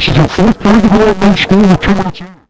This is your fourth period of all no score with 2 minutes in.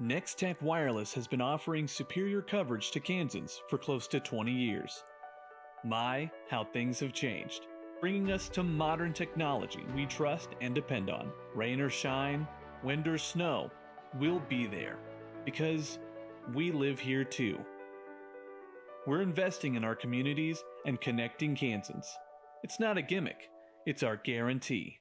Next-Tech Wireless has been offering superior coverage to Kansans for close to 20 years. My, how things have changed, bringing us to modern technology we trust and depend on. Rain or shine, wind or snow, we'll be there, because we live here too. We're investing in our communities and connecting Kansans. It's not a gimmick, it's our guarantee.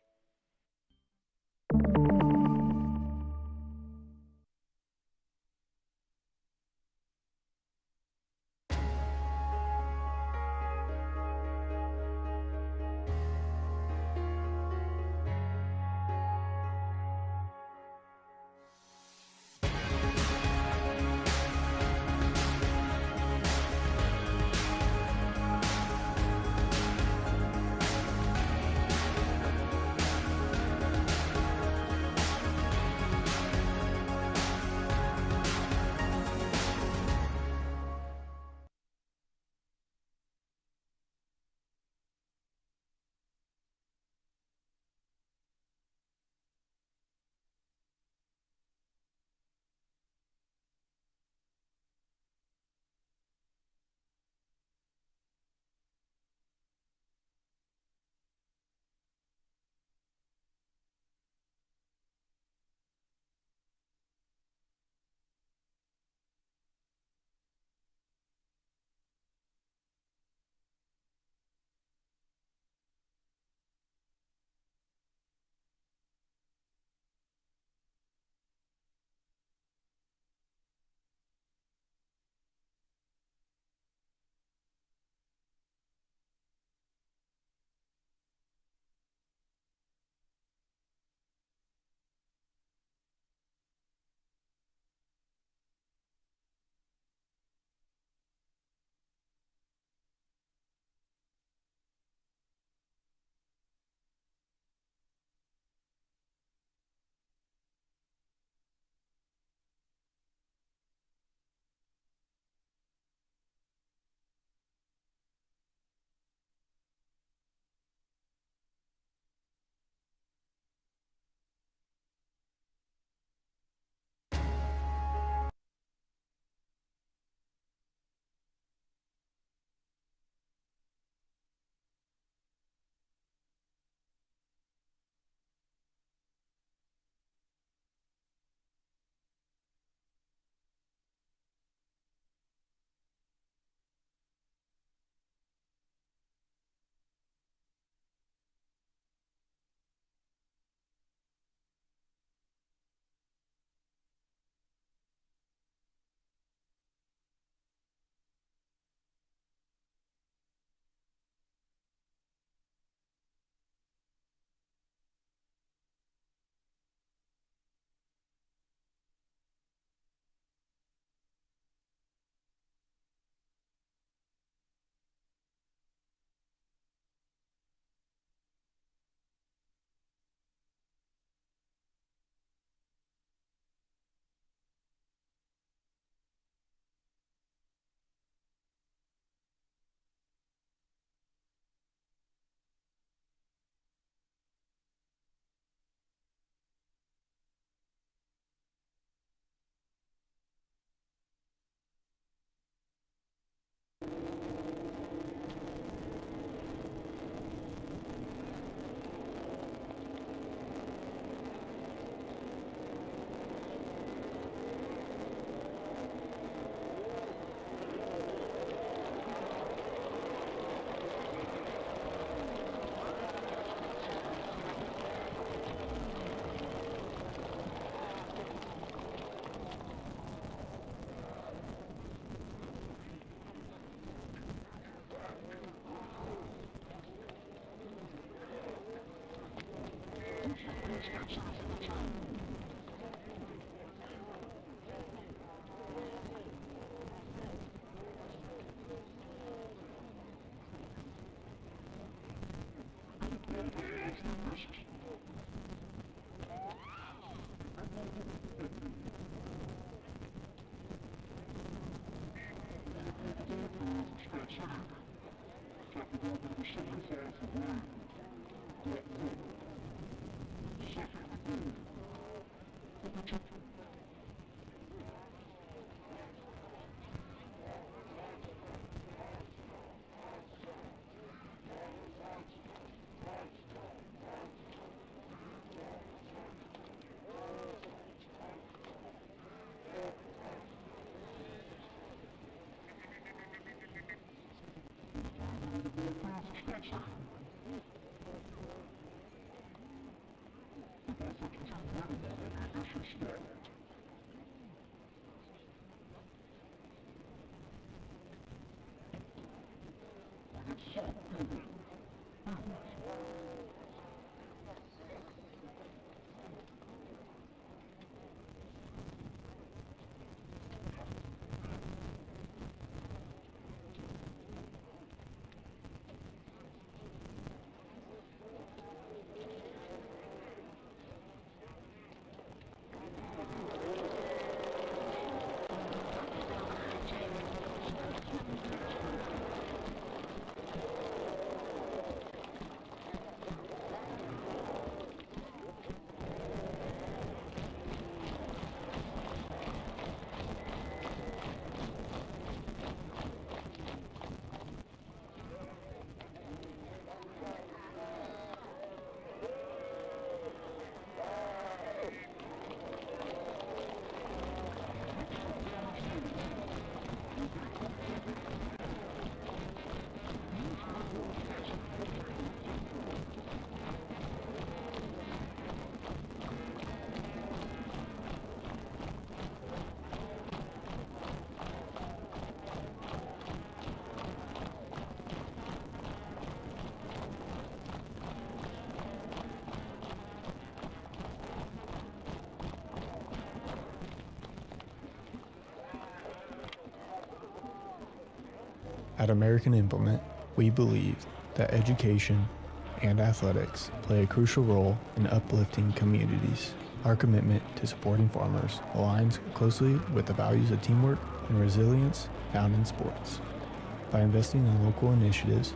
At American Implement, we believe that education and athletics play a crucial role in uplifting communities. Our commitment to supporting farmers aligns closely with the values of teamwork and resilience found in sports. By investing in local initiatives,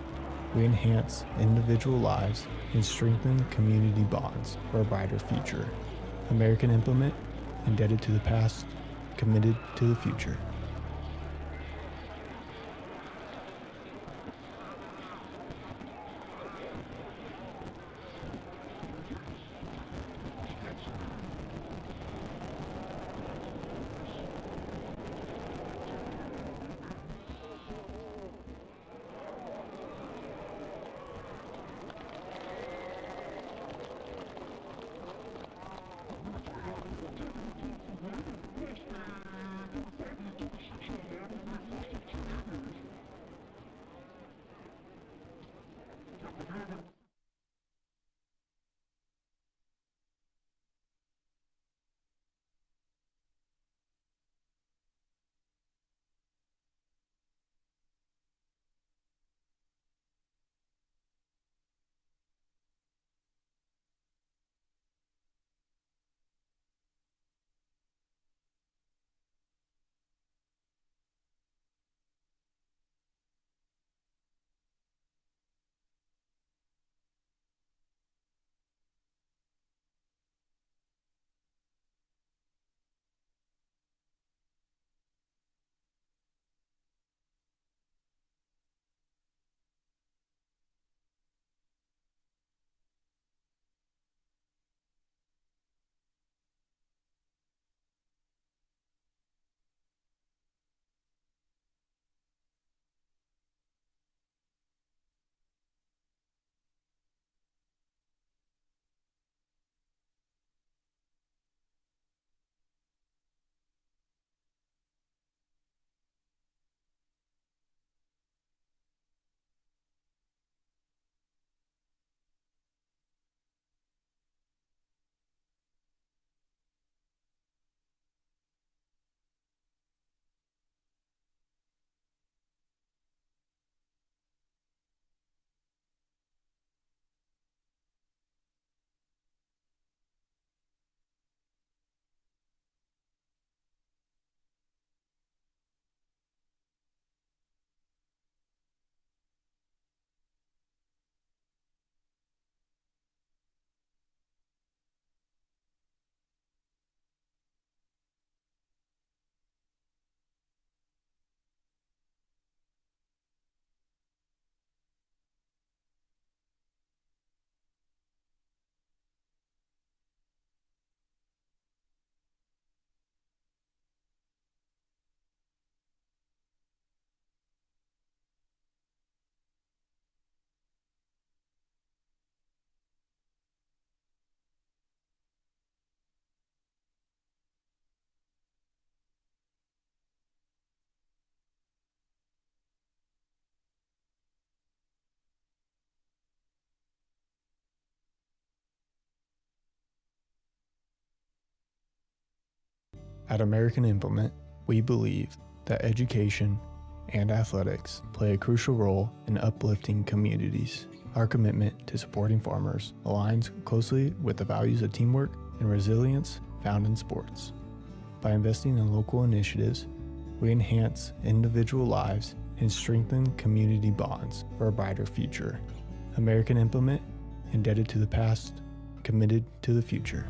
we enhance individual lives and strengthen community bonds for a brighter future. American Implement, indebted to the past, committed to the future. At American Implement, we believe that education and athletics play a crucial role in uplifting communities. Our commitment to supporting farmers aligns closely with the values of teamwork and resilience found in sports. By investing in local initiatives, we enhance individual lives and strengthen community bonds for a brighter future. American Implement, indebted to the past, committed to the future.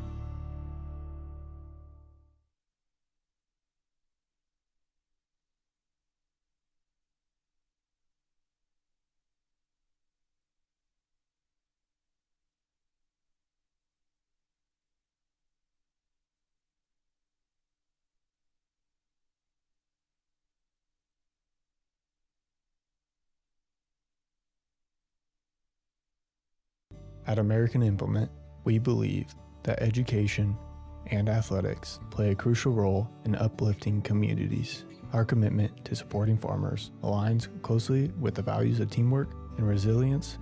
At American Implement, we believe that education and athletics play a crucial role in uplifting communities. Our commitment to supporting farmers aligns closely with the values of teamwork and resilience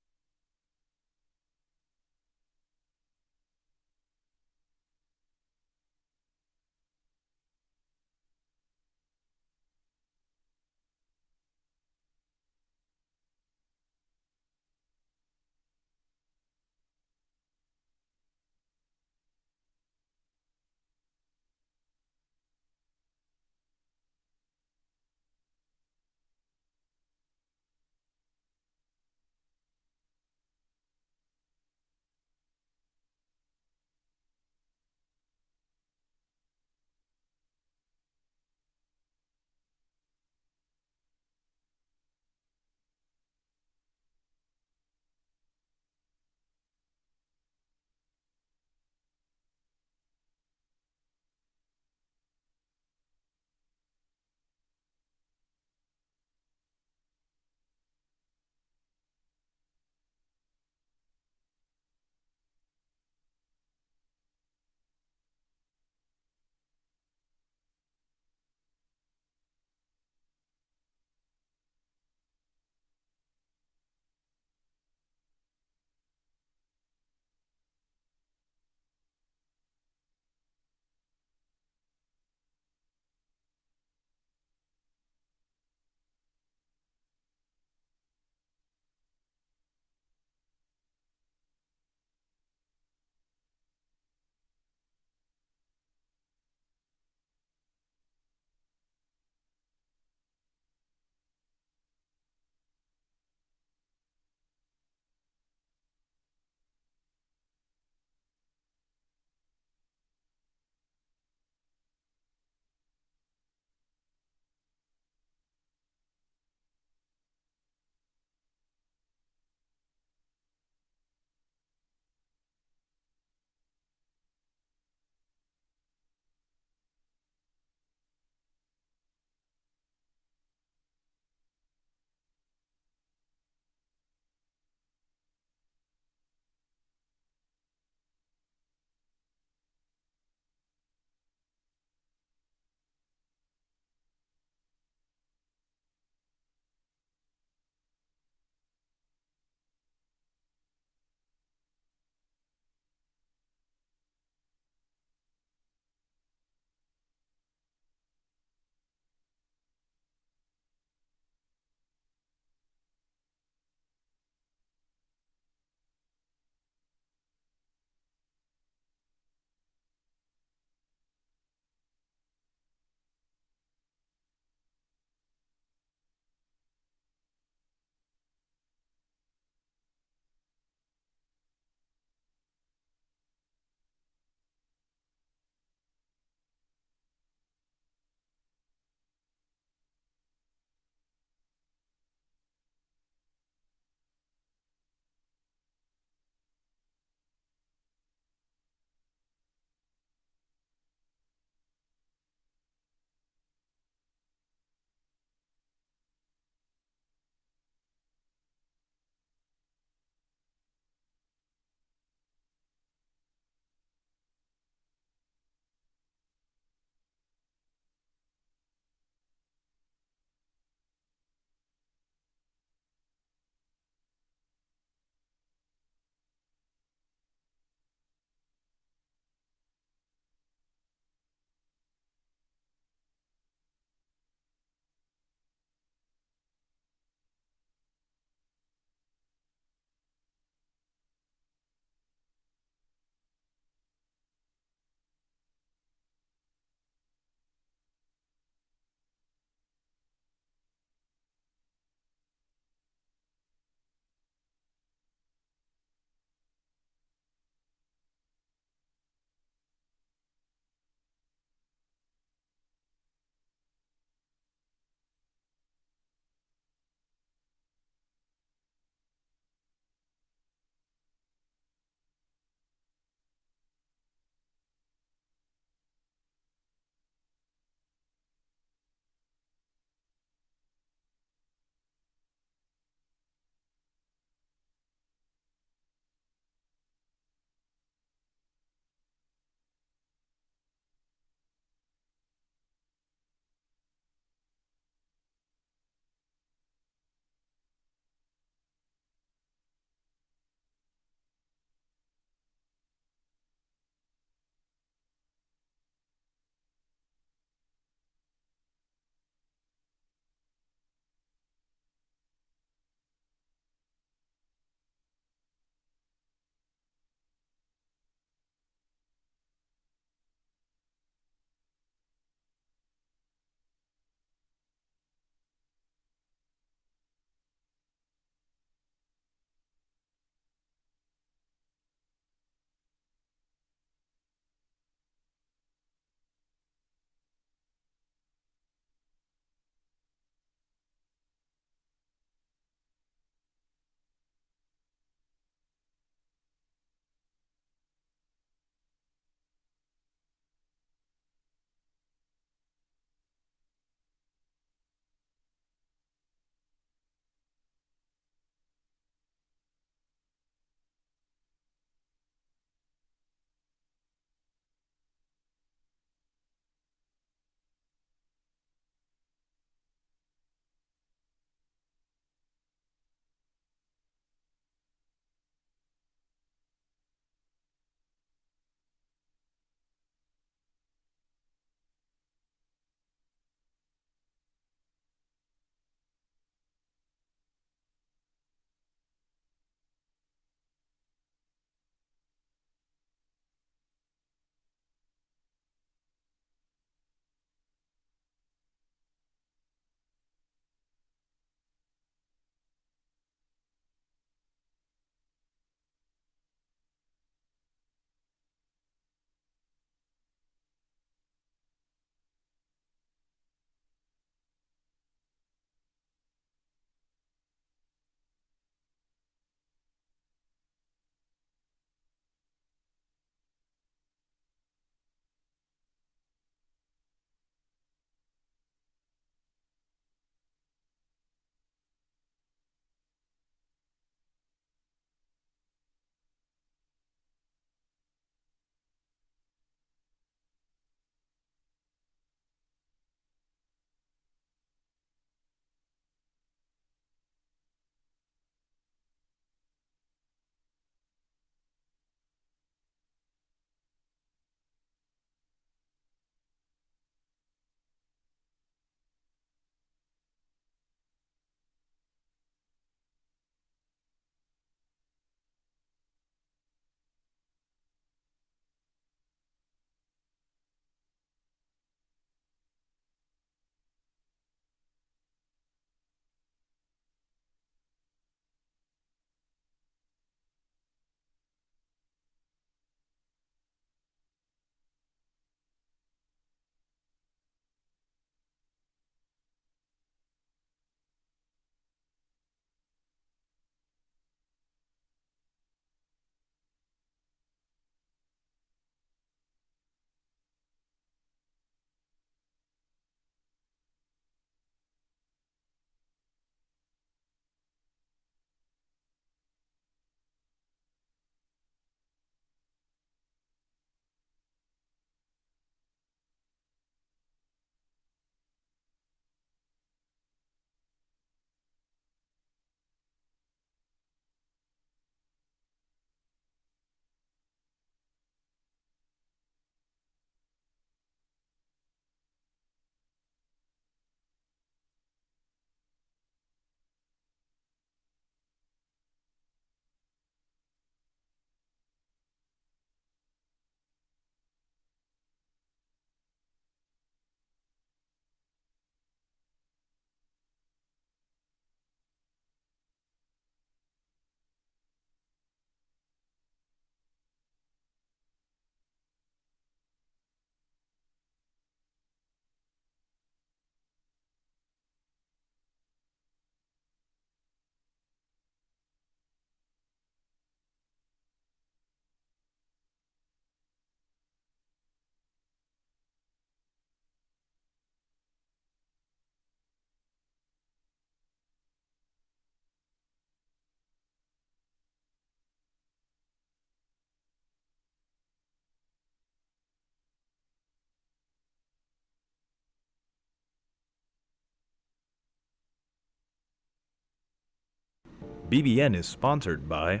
BBN is sponsored by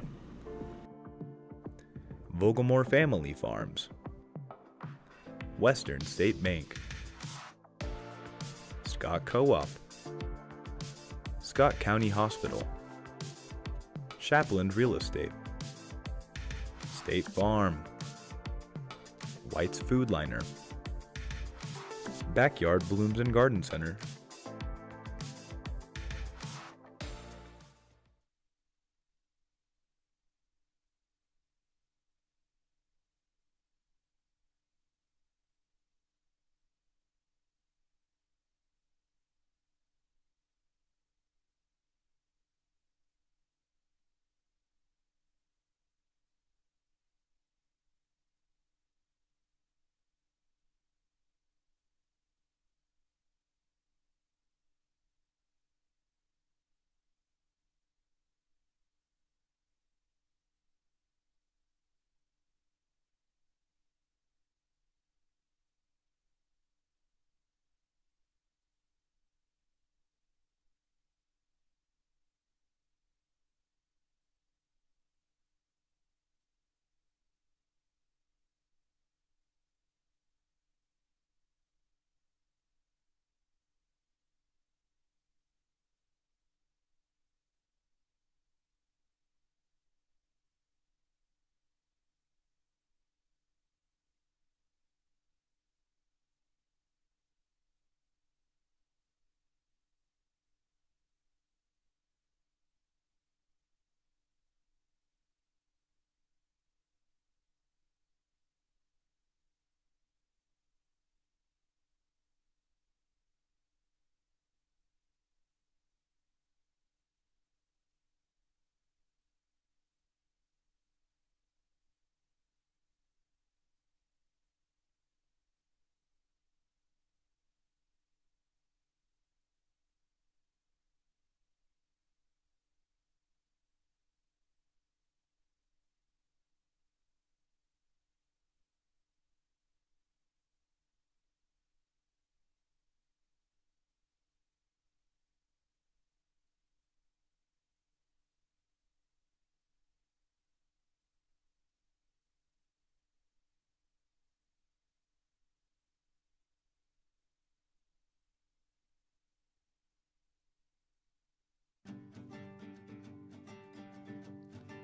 Vogelmore Family Farms, Western State Bank, Scott Co-op, Scott County Hospital, Shapland Real Estate, State Farm, White's Food Liner, Backyard Blooms and Garden Center,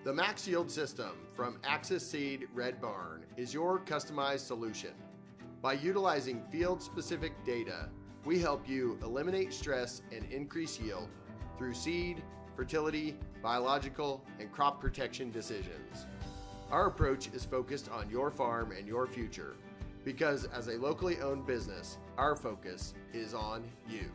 The Max Yield System from Axis Seed Red Barn is your customized solution. By utilizing field-specific data, we help you eliminate stress and increase yield through seed, fertility, biological, and crop protection decisions. Our approach is focused on your farm and your future, because as a locally owned business, our focus is on you.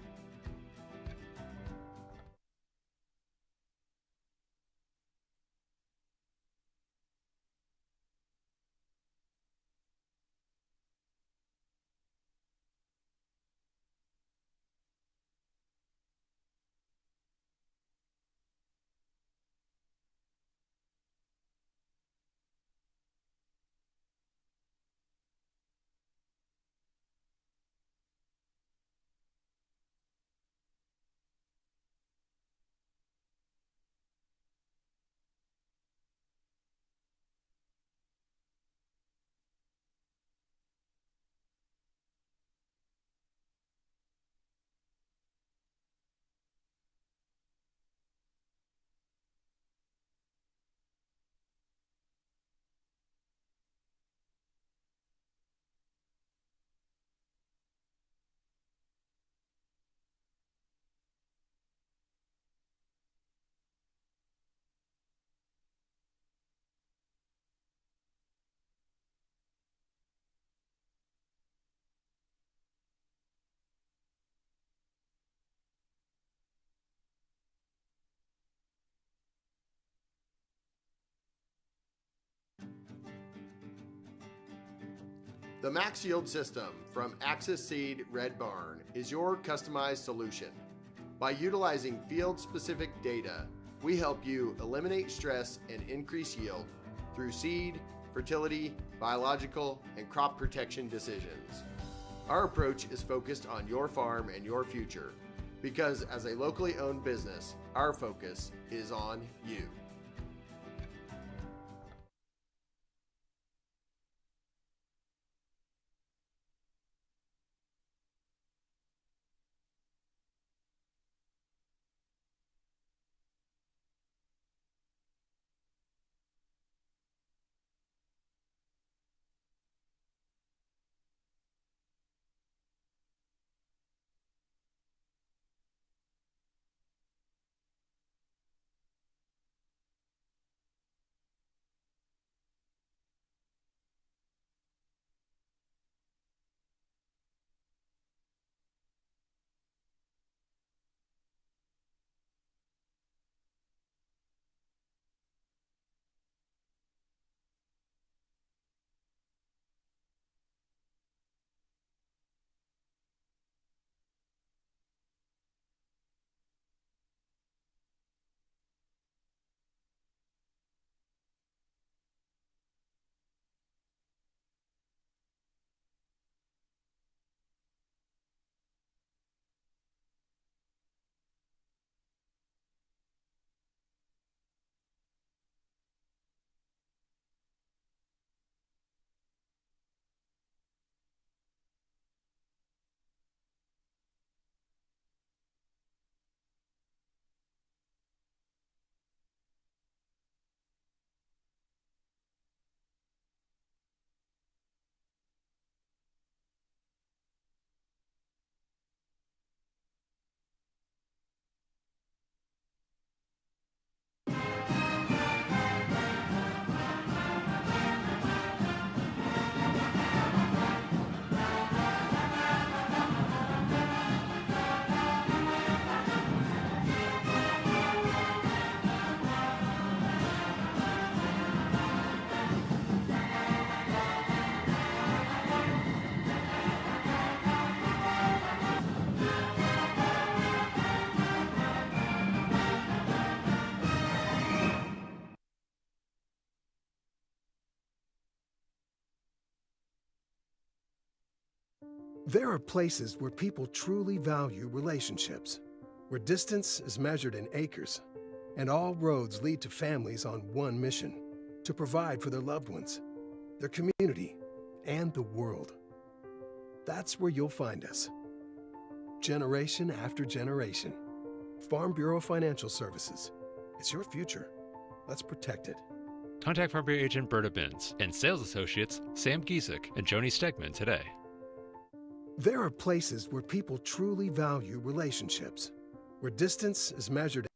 The Max Yield System from Axis Seed Red Barn is your customized solution. By utilizing field-specific data, we help you eliminate stress and increase yield through seed, fertility, biological, and crop protection decisions. Our approach is focused on your farm and your future, because as a locally owned business, Our focus is on you. There are places where people truly value relationships, where distance is measured in acres, and all roads lead to families on one mission: to provide for their loved ones, their community, and the world. That's where you'll find us. Generation after generation. Farm Bureau Financial Services. It's your future. Let's protect it. Contact Farm Bureau agent Berta Binns and sales associates Sam Giesick and Joni Stegman today. There are places where people truly value relationships, where distance is measured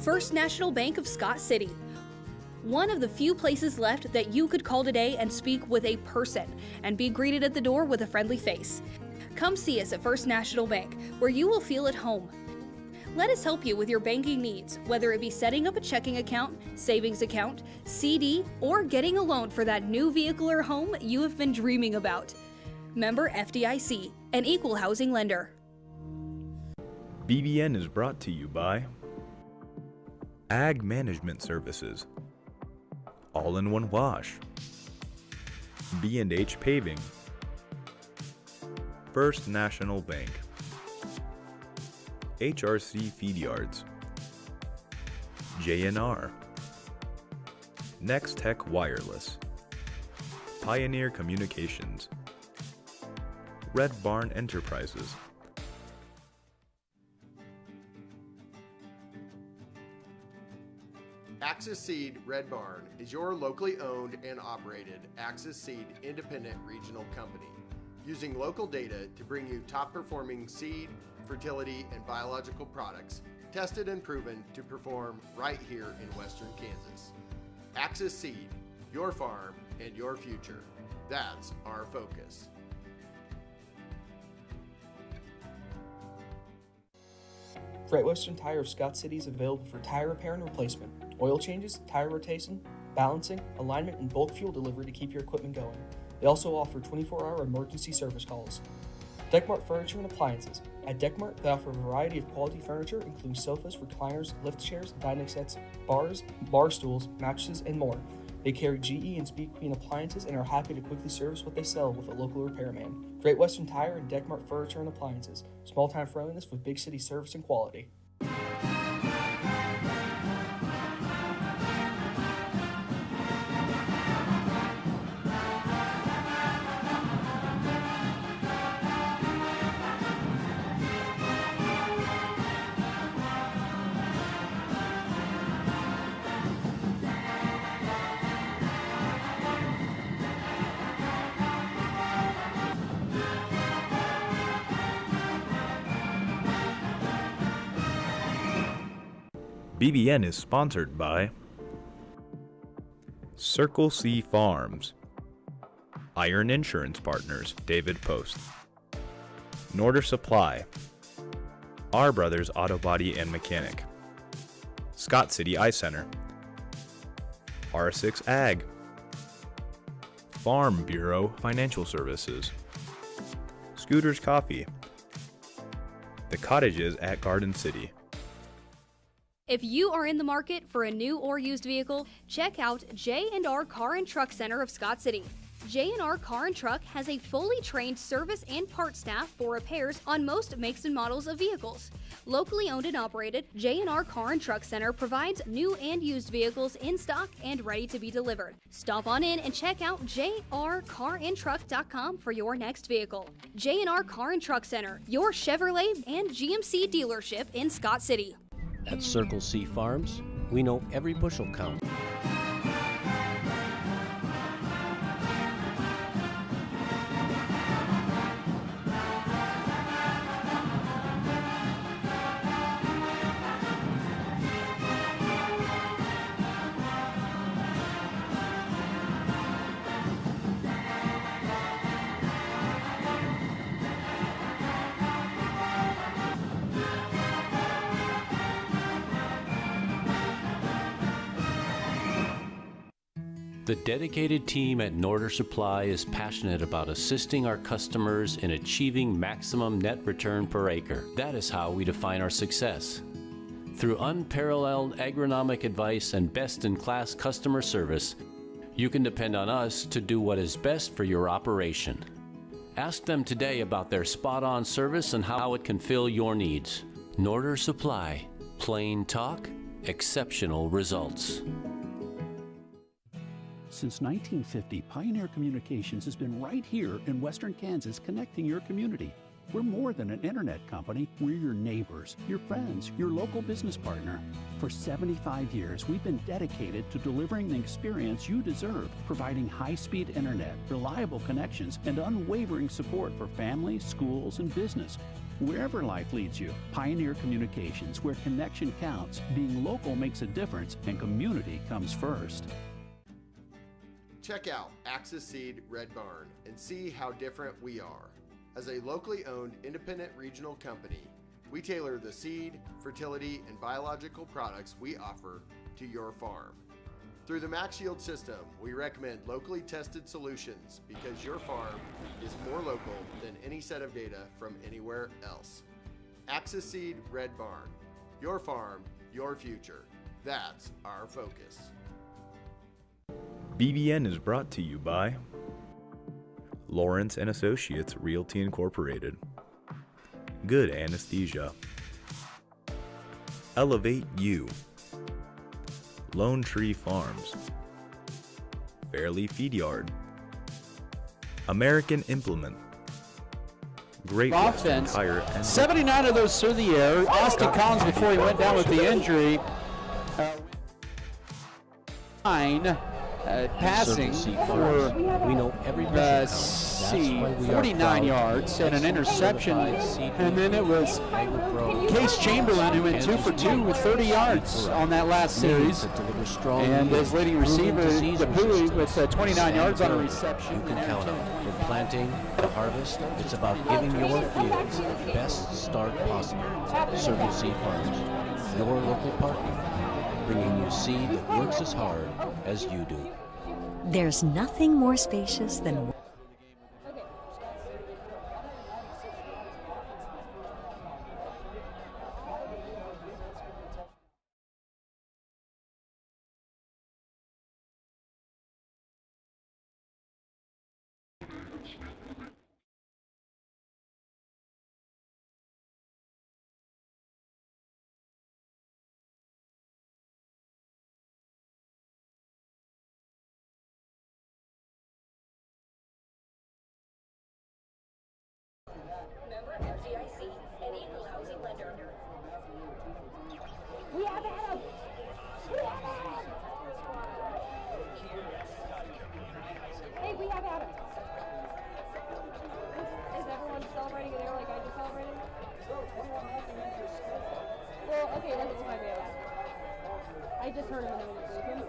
First National Bank of Scott City. One of the few places left that you could call today and speak with a person and be greeted at the door with a friendly face. Come see us at First National Bank, where you will feel at home. Let us help you with your banking needs, whether it be setting up a checking account, savings account, CD, or getting a loan for that new vehicle or home you have been dreaming about. Member FDIC, an equal housing lender. BBN is brought to you by Ag Management Services, All-in-One Wash, B&H Paving, First National Bank, HRC Feed Yards, JNR, Next Tech Wireless, Pioneer Communications, Red Barn Enterprises. Axis Seed Red Barn is your locally owned and operated Axis Seed independent regional company, using local data to bring you top-performing seed, fertility, and biological products tested and proven to perform right here in Western Kansas. Axis Seed, your farm and your future. That's our focus. Great Western Tire of Scott City is available for tire repair and replacement, oil changes, tire rotation, balancing, alignment, and bulk fuel delivery to keep your equipment going. They also offer 24-hour emergency service calls. Deckmart Furniture and Appliances. At Deckmart, they offer a variety of quality furniture, including sofas, recliners, lift chairs, dining sets, bars, bar stools, mattresses, and more. They carry GE and Speed Queen appliances and are happy to quickly service what they sell with a local repairman. Great Western Tire and Deckmart Furniture and Appliances. Small-time friendliness with big city service and quality. BBN is sponsored by Circle C Farms, Iron Insurance Partners, David Post, Norder Supply, R Brothers Auto Body and Mechanic, Scott City Eye Center, R6 Ag, Farm Bureau Financial Services, Scooters Coffee, The Cottages at Garden City. If you are in the market for a new or used vehicle, check out J&R Car and Truck Center of Scott City. J&R Car and Truck has a fully trained service and parts staff for repairs on most makes and models of vehicles. Locally owned and operated, J&R Car and Truck Center provides new and used vehicles in stock and ready to be delivered. Stop on in and check out jrcarandtruck.com for your next vehicle. J&R Car and Truck Center, your Chevrolet and GMC dealership in Scott City. At Circle C Farms, we know every bushel counts. The dedicated team at Norder Supply is passionate about assisting our customers in achieving maximum net return per acre. That is how we define our success. Through unparalleled agronomic advice and best-in-class customer service, you can depend on us to do what is best for your operation. Ask them today about their spot-on service and how it can fill your needs. Norder Supply. Plain talk, exceptional results. Since 1950, Pioneer Communications has been right here in Western Kansas connecting your community. We're more than an internet company. We're your neighbors, your friends, your local business partner. For 75 years, we've been dedicated to delivering the experience you deserve, providing high-speed internet, reliable connections, and unwavering support for families, schools, and business. Wherever life leads you, Pioneer Communications, where connection counts, being local makes a difference, and community comes first. Check out Axis Seed Red Barn and see how different we are. As a locally owned independent regional company, we tailor the seed, fertility, and biological products we offer to your farm. Through the Max Yield system, we recommend locally tested solutions because your farm is more local than any set of data from anywhere else. Axis Seed Red Barn, your farm, your future. That's our focus. BBN is brought to you by Lawrence & Associates Realty Incorporated, Good Anesthesia, Elevate You, Lone Tree Farms, Fairleigh Feed Yard, American Implement, Great Western Tire, and 79 of those through the air. Austin Collins, before he went down with the injury, passing for 49 yards and an interception, and then it was Case Chamberlain who went 2 for 2 with 30 yards on that last series, and his leading receiver DePuy with 29 yards on a reception. You can count on it. From planting to harvest, it's about giving your fields the best start possible. Circle C Farms, your local partner, bringing you seed that works as hard as you do. There's nothing more spacious than We have Adam! We have Adam! Hey, we have Adam! Is everyone celebrating there like I just celebrated? Well, okay, that's fine, we have Adam. I just heard him and then we just leave him.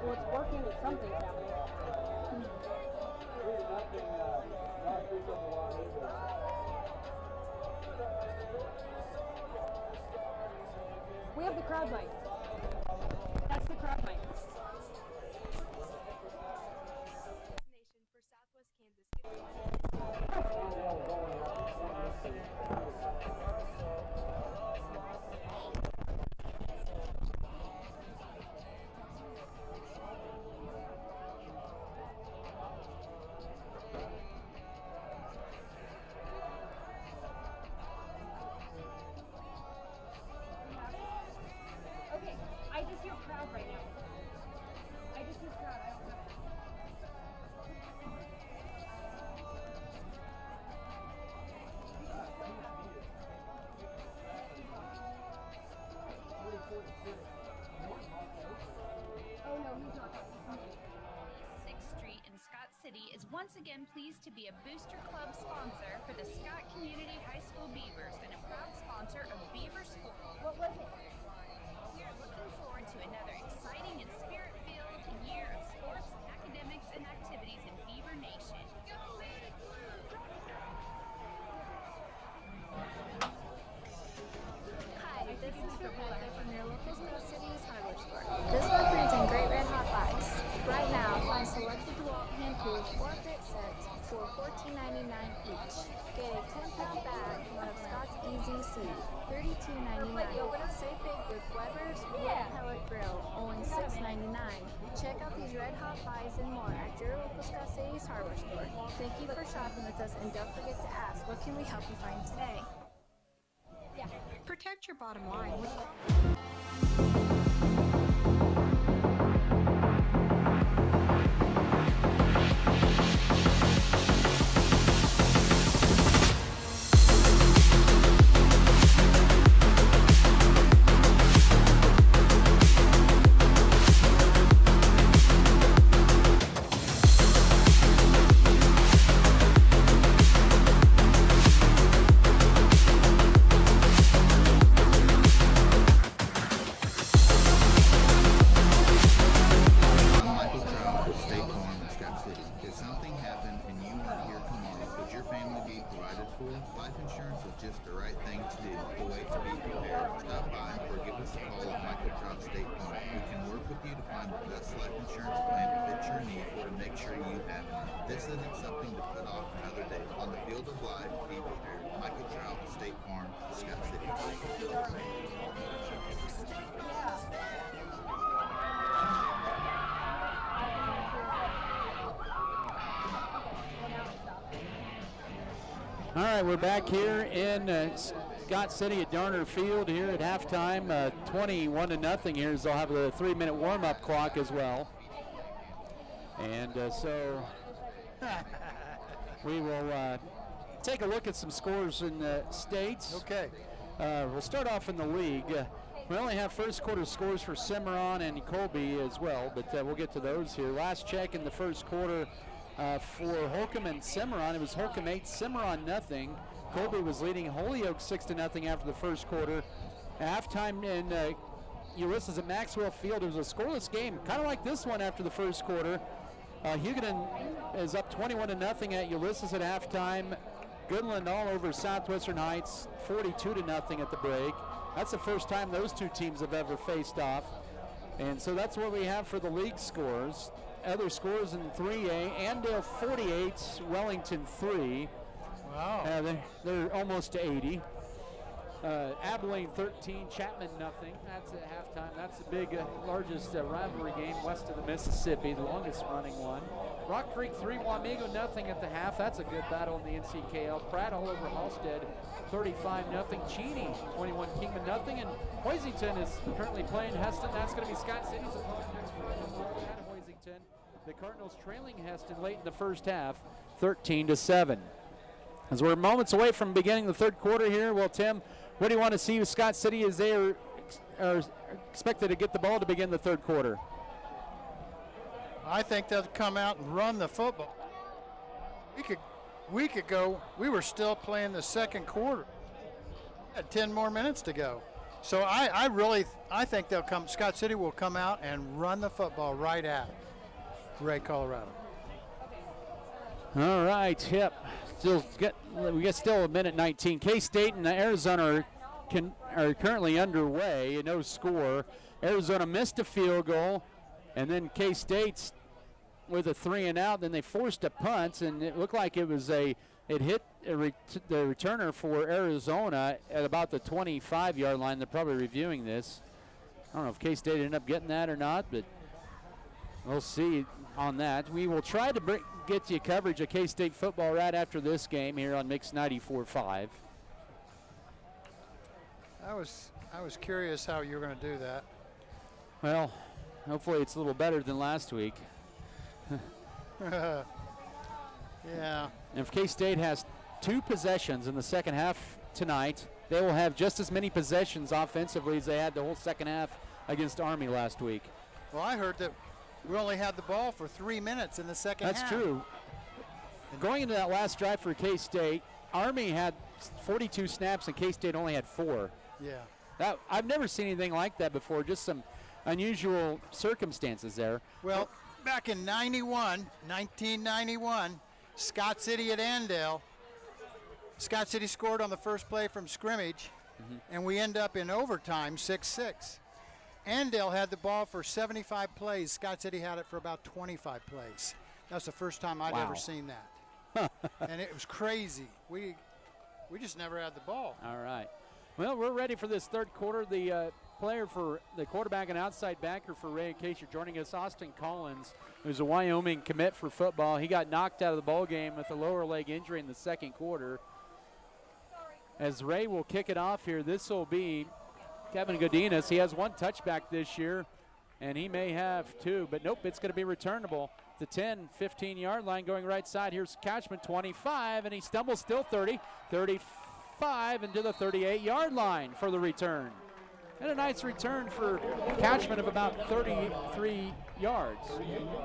Well, it's working, but something's happening. We have the crowd mic. That's the crowd mic. Okay, I just hear crowd right now. I just hear crowd. I don't know. Oh no, he's not. 6th Street in Scott City is once again pleased to be a Booster Club sponsor for the Scott Community High School Beavers and a proud sponsor of Beaver Sport. What was it? We are looking forward to another exciting and spirit-filled year of sports, academics, and activities in Beaver Nation. Hi, this is Rebecca from your local Scott City's hardware store. This month we're using Great Red Hot Buys. Right now, find selected DeWalt hand tools or fit sets for $14.99 each. Get a 10-pound bag of Scott's Easy Seed, $32.99. Save big with Weber's wood pellet grill, only $6.99. Check out these Red Hot Buys and more at your local Scott City's hardware store. Thank you for shopping with us, and don't forget to ask, what can we help you find today? Protect your bottom line with All right, we're back here in Scott City at Darner Field here at halftime. 21-0 here, as they'll have a 3-minute warm-up clock as well. And so we will take a look at some scores in the states. Okay. We'll start off in the league. We only have first quarter scores for Cimarron and Colby as well, but we'll get to those here. Last check in the first quarter for Holcomb and Cimarron, it was Holcomb 8, Cimarron nothing. Colby was leading Holyoke 6-0 after the first quarter. Halftime in Ulysses at Maxwell Field, it was a scoreless game, kind of like this one after the first quarter. Huguenin is up 21-0 at Ulysses at halftime. Goodland all over Southwestern Heights, 42-0 at the break. That's the first time those two teams have ever faced off. And so that's what we have for the league scores. Other scores in 3A, Andale 48, Wellington 3. Wow. They're almost to 80. Abilene 13, Chapman nothing. That's at halftime. That's the big, largest rivalry game west of the Mississippi, the longest running one. Rock Creek 3, Wamego nothing at the half. That's a good battle in the NCKL. Pratt all over Halstead, 35-0. Cheney 21, Kingman nothing. And Hoisington is currently playing Heston. That's going to be Scott City's opponent next week at Hoisington. The Cardinals trailing Heston late in the first half, 13-7. As we're moments away from beginning the third quarter here, well, Tim, what do you want to see with Scott City as they are expected to get the ball to begin the third quarter? I think they'll come out and run the football. Week ago, we were still playing the second quarter. Had 10 more minutes to go. So I think Scott City will come out and run the football right at Ray, Colorado. All right, yep. We got still a minute 19. K-State and Arizona are currently underway. No score. Arizona missed a field goal, and then K-State's with a 3-and-out. Then they forced a punt, and it looked like it hit the returner for Arizona at about the 25-yard line. They're probably reviewing this. I don't know if K-State ended up getting that or not, but we'll see on that. We will try to get you coverage of K-State football right after this game here on Mix 94.5. I was curious how you were going to do that. Well, hopefully it's a little better than last week. Yeah. And if K-State has 2 possessions in the second half tonight, they will have just as many possessions offensively as they had the whole second half against Army last week. Well, I heard that we only had the ball for 3 minutes in the second half. That's true. And going into that last drive for K-State, Army had 42 snaps and K-State only had 4. Yeah. I've never seen anything like that before, just some unusual circumstances there. Well, back in 1991, Scott City at Andale. Scott City scored on the first play from scrimmage, and we end up in overtime 6-6. Andale had the ball for 75 plays. Scott City had it for about 25 plays. That's the first time I'd ever seen that. And it was crazy. We just never had the ball. All right. Well, we're ready for this third quarter. The player for the quarterback and outside backer for Ray, in case you're joining us, Austin Collins, who's a Wyoming commit for football. He got knocked out of the ball game with a lower leg injury in the second quarter. as Wray will kick it off here. This will be Kevin Godinez. He has one touchback this year, and he may have two, but nope, it's going to be returnable. The 10, 15-yard line going right side. Here's Cashman, 25, and he stumbles still 30, 35, into the 38-yard line for the return. And a nice return for Cashman of about 33 yards.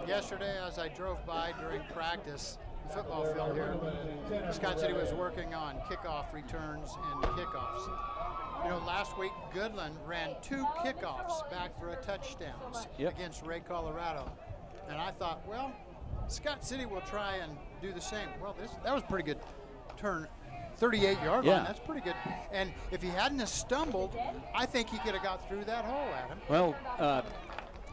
Yesterday, as I drove by during practice, the football field here, Scott City was working on kickoff returns and kickoffs. You know, last week, Goodland ran 2 kickoffs back for a touchdowns against Wray, Colorado. And I thought, well, Scott City will try and do the same. Well, that was a pretty good turn. 38-yard line, that's pretty good. And if he hadn't have stumbled, I think he could have got through that hole, Adam. Well,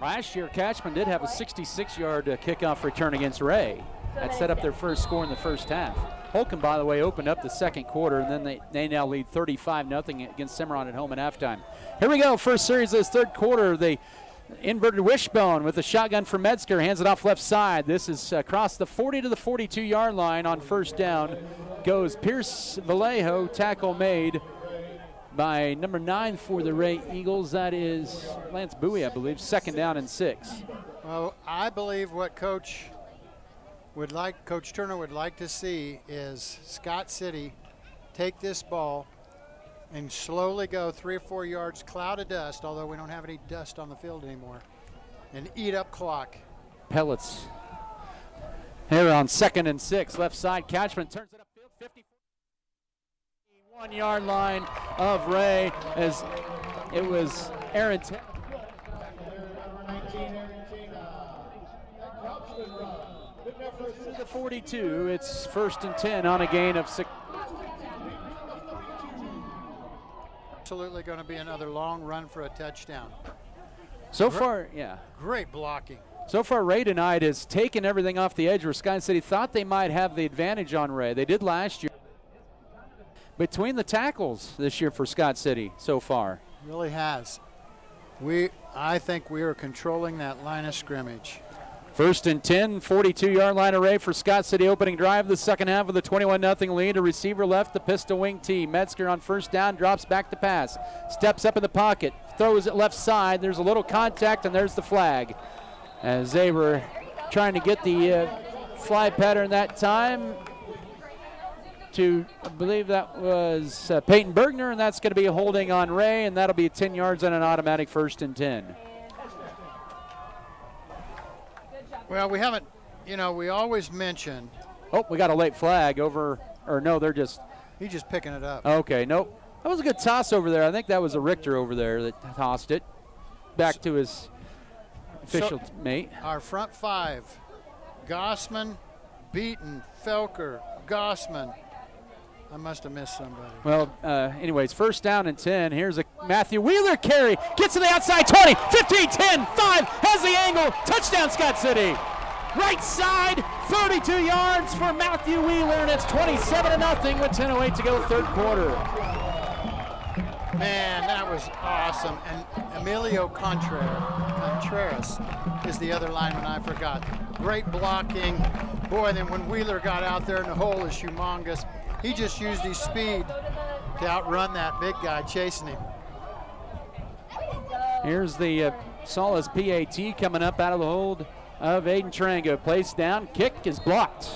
last year, Cashman did have a 66-yard kickoff return against Wray. That set up their first score in the first half. Holcomb, by the way, opened up the second quarter, and then they now lead 35-0 against Cimarron at home at halftime. Here we go, first series of this third quarter. The inverted wishbone with the shotgun for Metzger, hands it off left side. This is across the 40 to the 42-yard line on first down. Goes Pierce Vallejo, tackle made by number 9 for the Wray Eagles. That is Lance Bowie, I believe. Second down and 6. Well, I believe what Coach Turner would like to see is Scott City take this ball and slowly go 3 or 4 yards, cloud of dust, although we don't have any dust on the field anymore, and eat up clock. Pellets. Here on 2nd and 6, left side. Cashman turns it upfield, 51-yard line of Wray, as it was Aaron. The 42, it's 1st and 10 on a gain of 6. Absolutely going to be another long run for a touchdown. So far, yeah. Great blocking. So far, Wray tonight has taken everything off the edge where Scott City thought they might have the advantage on Wray. They did last year. Between the tackles this year for Scott City so far. Really has. I think we are controlling that line of scrimmage. 1st and 10, 42-yard line array for Scott City. Opening drive of the second half with a 21-0 lead. A receiver left, the pistol wing tee. Metzger on first down, drops back to pass. Steps up in the pocket, throws it left side. There's a little contact, and there's the flag. As they were trying to get the slide pattern that time to, I believe that was Peyton Bergner, and that's going to be a holding on Wray, and that'll be 10 yards on an automatic 1st and 10. Well, we haven't, we always mention. Oh, we got a late flag over, or no, they're just. He's just picking it up. Okay, nope. That was a good toss over there. I think that was a Richter over there that tossed it back to his official mate. Our front 5, Gossman, Beaton, Felker, Gossman. I must have missed somebody. Well, anyways, 1st down and 10. Here's a Matthew Wheeler carry. Gets to the outside 20, 15, 10, 5. Has the angle. Touchdown, Scott City. Right side, 32 yards for Matthew Wheeler, and it's 27-0 with 10:08 to go, third quarter. Man, that was awesome. And Emilio Contreras is the other lineman I forgot. Great blocking. Boy, then when Wheeler got out there and the hole is humongous, he just used his speed to outrun that big guy chasing him. Here's the Solace PAT coming up out of the hold of Aiden Tarango. Placed down, kick is blocked.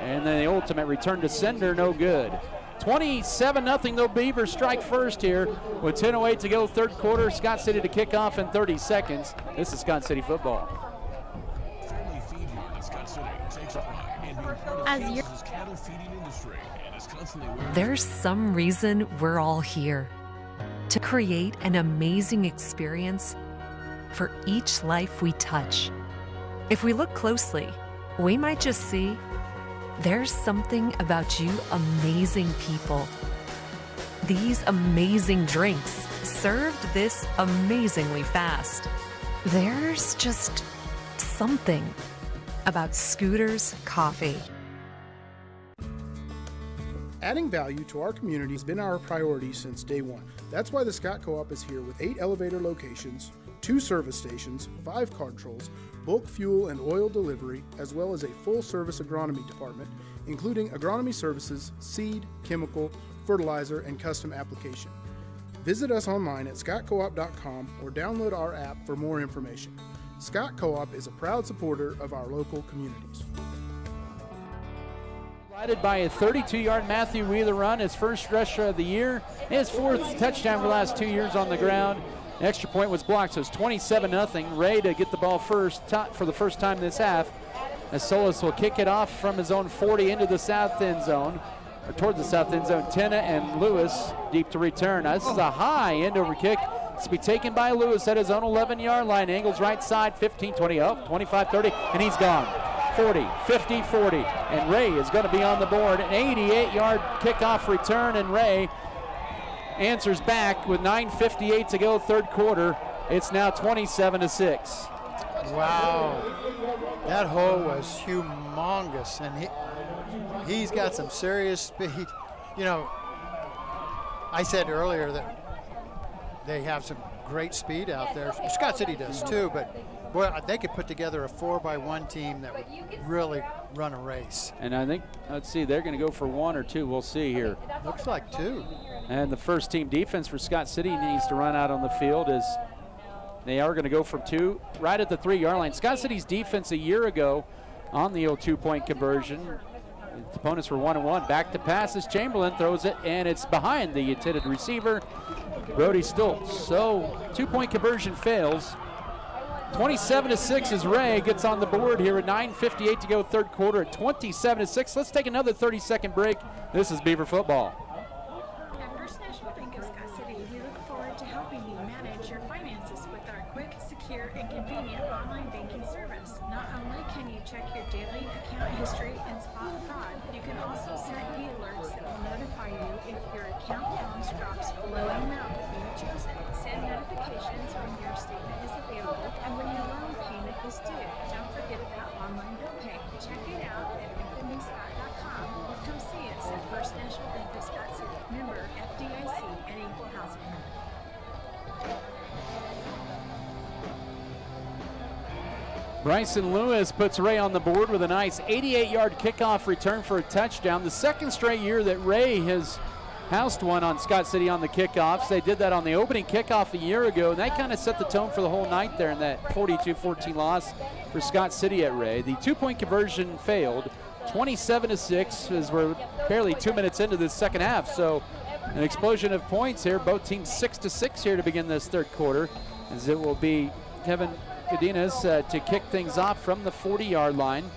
And then the ultimate return to sender, no good. 27-0 though, Beavers strike first here with 10:08 to go, third quarter. Scott City to kick off in 30 seconds. This is Scott City football. Family Feed Yard of Scott City takes pride in being part of Kansas's cattle feeding industry and is constantly There's some reason we're all here. To create an amazing experience for each life we touch. If we look closely, we might just see there's something about you amazing people. These amazing drinks served this amazingly fast. There's just something about Scooter's Coffee. Adding value to our community has been our priority since day one. That's why the Scott Co-op is here with 8 elevator locations, 2 service stations, 5 car trolls, bulk fuel and oil delivery, as well as a full-service agronomy department, including agronomy services, seed, chemical, fertilizer, and custom application. Visit us online at scottcoop.com or download our app for more information. Scott Co-op is a proud supporter of our local communities. Guided by a 32-yard Matthew Wheeler run, his first rusher of the year, his fourth touchdown for the last 2 years on the ground. The extra point was blocked, so it's 27-0. Wray to get the ball first for the first time this half, as Solis will kick it off from his own 40 into the south end zone, or towards the south end zone. Tenna and Lewis deep to return. Now, this is a high end over kick. It's to be taken by Lewis at his own 11-yard line. Angles right side, 15, 20, up, 25, 30, and he's gone. 40, 50, 40, and Wray is going to be on the board. An 88-yard kickoff return, and Wray answers back with 9:58 to go, third quarter. It's now 27-6. Wow, that hole was humongous, and he's got some serious speed. You know, I said earlier that they have some great speed out there. Scott City does too, but boy, they could put together a 4x1 team that would really run a race. And I think, let's see, they're going to go for 1 or 2. We'll see here. Looks like 2. And the first team defense for Scott City needs to run out on the field as they are going to go for 2 right at the 3-yard line. Scott City's defense a year ago on the 2-point conversion. The opponents were 1-1. Back to passes. Chamberlain throws it, and it's behind the intended receiver. Brody Stoltz. So 2-point conversion fails. 27-6 as Wray gets on the board here at 9:58 to go, third quarter at 27-6. Let's take another 30-second break. This is Beaver football. At First National Bank of Scott City, we look forward to helping you manage your finances with our quick, secure, and convenient online banking service. Not only can you check your daily account history and spot fraud, you can also set e-alerts that will notify you if your account balance drops below an amount that you've chosen. Send notifications when your statement is available and when your loan payment is due. Don't forget about online bill pay. Check it out at bankofscott.com or come see us at First National Bank of Scott City. Member FDIC and Equal Housing. Bryson Lewis puts Wray on the board with a nice 88-yard kickoff return for a touchdown. The second straight year that Wray has housed one on Scott City on the kickoffs. They did that on the opening kickoff a year ago, and that kind of set the tone for the whole night there in that 42-14 loss for Scott City at Wray. The 2-point conversion failed, 27-6, as we're barely 2 minutes into this second half. So an explosion of points here. Both teams 6-6 here to begin this third quarter, as it will be Kevin Cadenas to kick things off from the 40-yard line,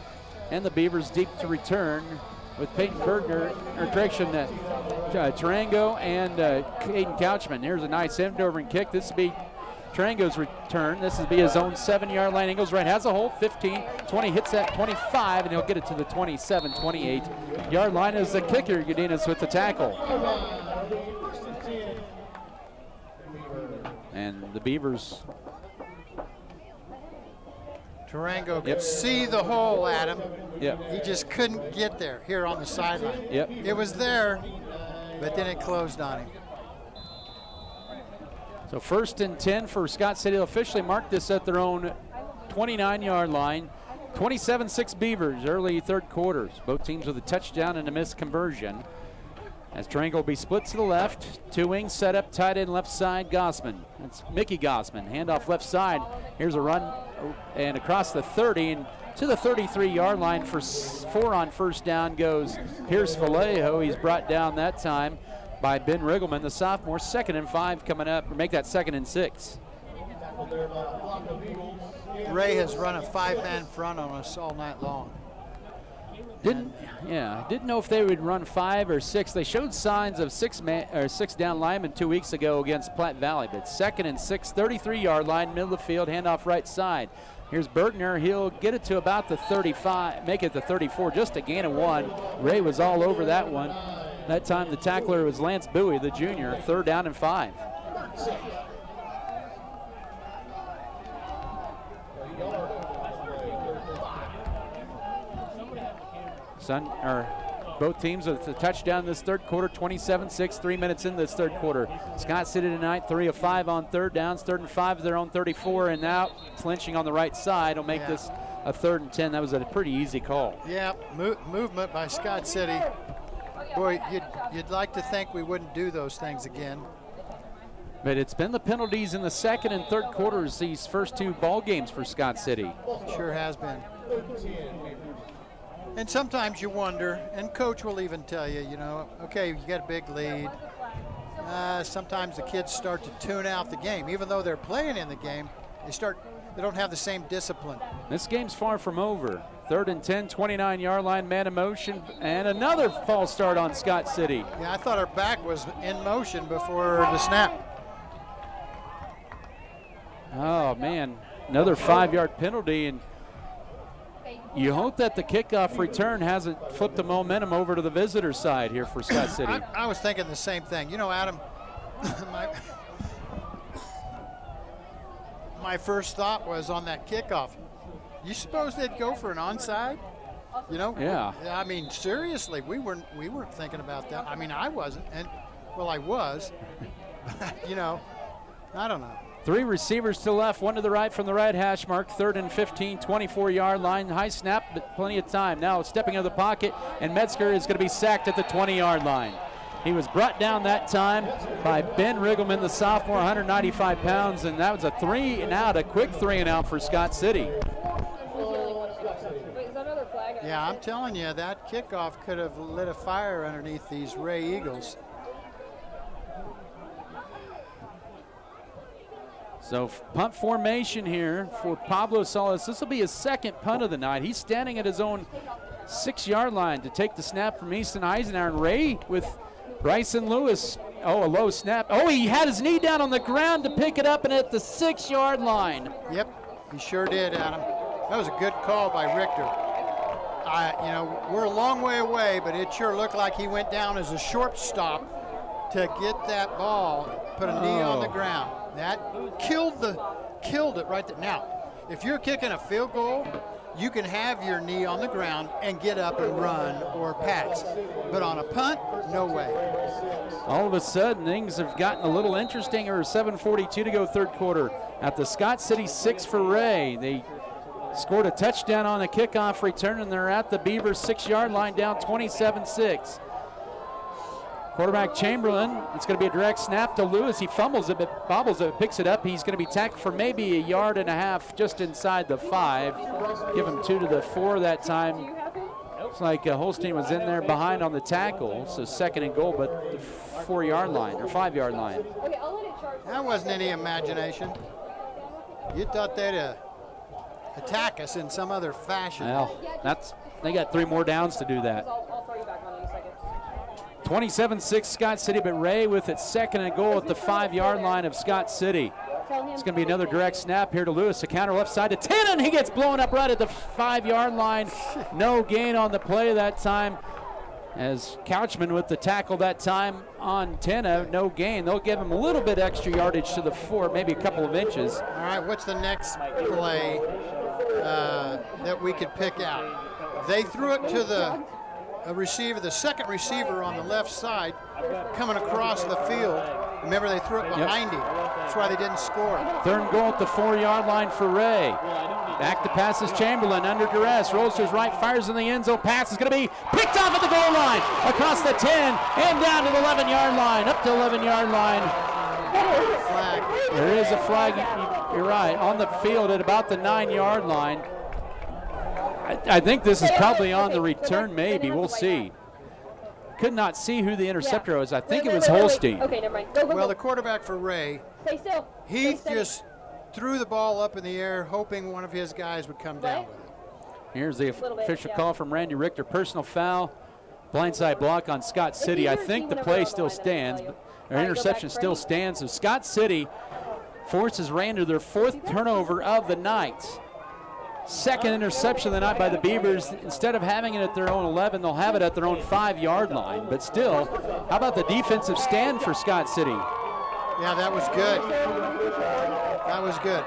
and the Beavers deep to return with Peyton Bergner, or correction, Tarango and Caden Couchman. Here's a nice end over and kick. This will be Tarango's return. This will be his own 7-yard line. Ingles right has a hold, 15, 20, hits that 25, and he'll get it to the 27, 28-yard line as the kicker, Cadenas with the tackle. And the Beavers. Tarango could see the hole, Adam. Yep. He just couldn't get there here on the sideline. Yep. It was there, but then it closed on him. So 1st and 10 for Scott City. They'll officially mark this at their own 29-yard line. 27-6 Beavers, early third quarters. Both teams with a touchdown and a missed conversion. As Tarango will be split to the left. 2 wings set up, tight end left side, Gossman. That's Mickey Gossman. Handoff left side. Here's a run and across the 30 and to the 33-yard line for 4 on first down goes Pierce Vallejo. He's brought down that time by Ben Riggleman, the sophomore. 2nd and 5 coming up, or make that 2nd and 6. Wray has run a 5-man front on us all night long. Didn't know if they would run 5 or 6. They showed signs of 6 down linemen 2 weeks ago against Platte Valley, but 2nd and 6, 33-yard line, middle of the field, handoff right side. Here's Bergner. He'll get it to about the 35, make it the 34, just a gain of 1. Wray was all over that one. That time the tackler was Lance Bowie, the junior. 3rd down and 5. Both teams with a touchdown this third quarter, 27-6, 3 minutes in this third quarter. Scott City tonight, 3 of 5 on third downs, 3rd and 5 of their own 34, and now clinching on the right side will make this a 3rd and 10. That was a pretty easy call. Yeah, movement by Scott City. Boy, you'd like to think we wouldn't do those things again. But it's been the penalties in the second and third quarters these first 2 ball games for Scott City. Sure has been. And sometimes you wonder, and coach will even tell you, you know, okay, you got a big lead. Sometimes the kids start to tune out the game. Even though they're playing in the game, they don't have the same discipline. This game's far from over. 3rd and 10, 29-yard line, man in motion, and another false start on Scott City. Yeah, I thought our back was in motion before the snap. Oh, man, another 5-yard penalty, and you hope that the kickoff return hasn't flipped the momentum over to the visitor side here for Scott City. I was thinking the same thing. You know, Adam, my first thought was on that kickoff. You suppose they'd go for an onside? You know? Yeah. I mean, seriously, we weren't thinking about that. I mean, I wasn't, and well, I was. You know, I don't know. 3 receivers to the left, 1 to the right from the right hash mark. 3rd and 15, 24-yard line. High snap, but plenty of time. Now stepping into the pocket, and Metzger is going to be sacked at the 20-yard line. He was brought down that time by Ben Riggleman, the sophomore, 195 pounds, and that was a 3-and-out, a quick 3-and-out for Scott City. Yeah, I'm telling you, that kickoff could have lit a fire underneath these Wray Eagles. So punt formation here for Pablo Salas. This will be his second punt of the night. He's standing at his own 6-yard line to take the snap from Easton Eisenhower. And Ray with Bryson Lewis. Oh, a low snap. Oh, he had his knee down on the ground to pick it up and at the 6-yard line. Yep, he sure did, Adam. That was a good call by Richter. You know, we're a long way away, but it sure looked like he went down as a shortstop to get that ball, put a knee on the ground. That killed it right there. Now, if you're kicking a field goal, you can have your knee on the ground and get up and run or pass. But on a punt, no way. All of a sudden, things have gotten a little interesting. 7:42 to go, third quarter. At the Scott City 6 for Ray. They scored a touchdown on a kickoff return, and they're at the Beavers 6-yard line, down 27-6. Quarterback Chamberlain, it's going to be a direct snap to Lewis. He fumbles it, but bobbles it, picks it up. He's going to be tackled for maybe 1.5 yards just inside the 5. Give him 2 to the 4 that time. Looks like Holstein was in there behind on the tackle, so 2nd and goal, but the 4-yard line or 5-yard line. That wasn't any imagination. You thought they'd attack us in some other fashion. Well, they got 3 more downs to do that. 27-6 Scott City, but Ray with its 2nd and goal at the 5-yard line of Scott City. It's going to be another direct snap here to Lewis. The counter left side to Tanner, and he gets blown up right at the 5-yard line. No gain on the play that time, as Couchman with the tackle that time on Tanner. No gain. They'll give him a little bit extra yardage to the 4, maybe a couple of inches. All right, what's the next play that we could pick out? They threw it to the receiver, the second receiver on the left side, coming across the field. Remember, they threw it behind him. That's why they didn't score. 3rd and goal at the 4-yard line for Ray. Back to passes Chamberlain under duress. Rolls to his right, fires in the end zone. Pass is going to be picked off at the goal line. Across the 10 and down to the 11-yard line. Up to the 11-yard line. Flag. There is a flag. You're right. On the field at about the 9-yard line. I think this is probably on the return, maybe. We'll see. Could not see who the interceptor was. I think it was Holstein. Okay, never mind. Go. Well, the quarterback for Ray, Stay still. he just threw the ball up in the air, hoping one of his guys would come down with it. Here's the official call from Randy Richter. Personal foul, blindside block on Scott City. I think the play still stands, or interception still stands. So Scott City forces Randy their 4th turnover of the night. 2nd interception of the night by the Beavers. Instead of having it at their own 11, they'll have it at their own 5-yard line. But still, how about the defensive stand for Scott City? Yeah, that was good. That was good.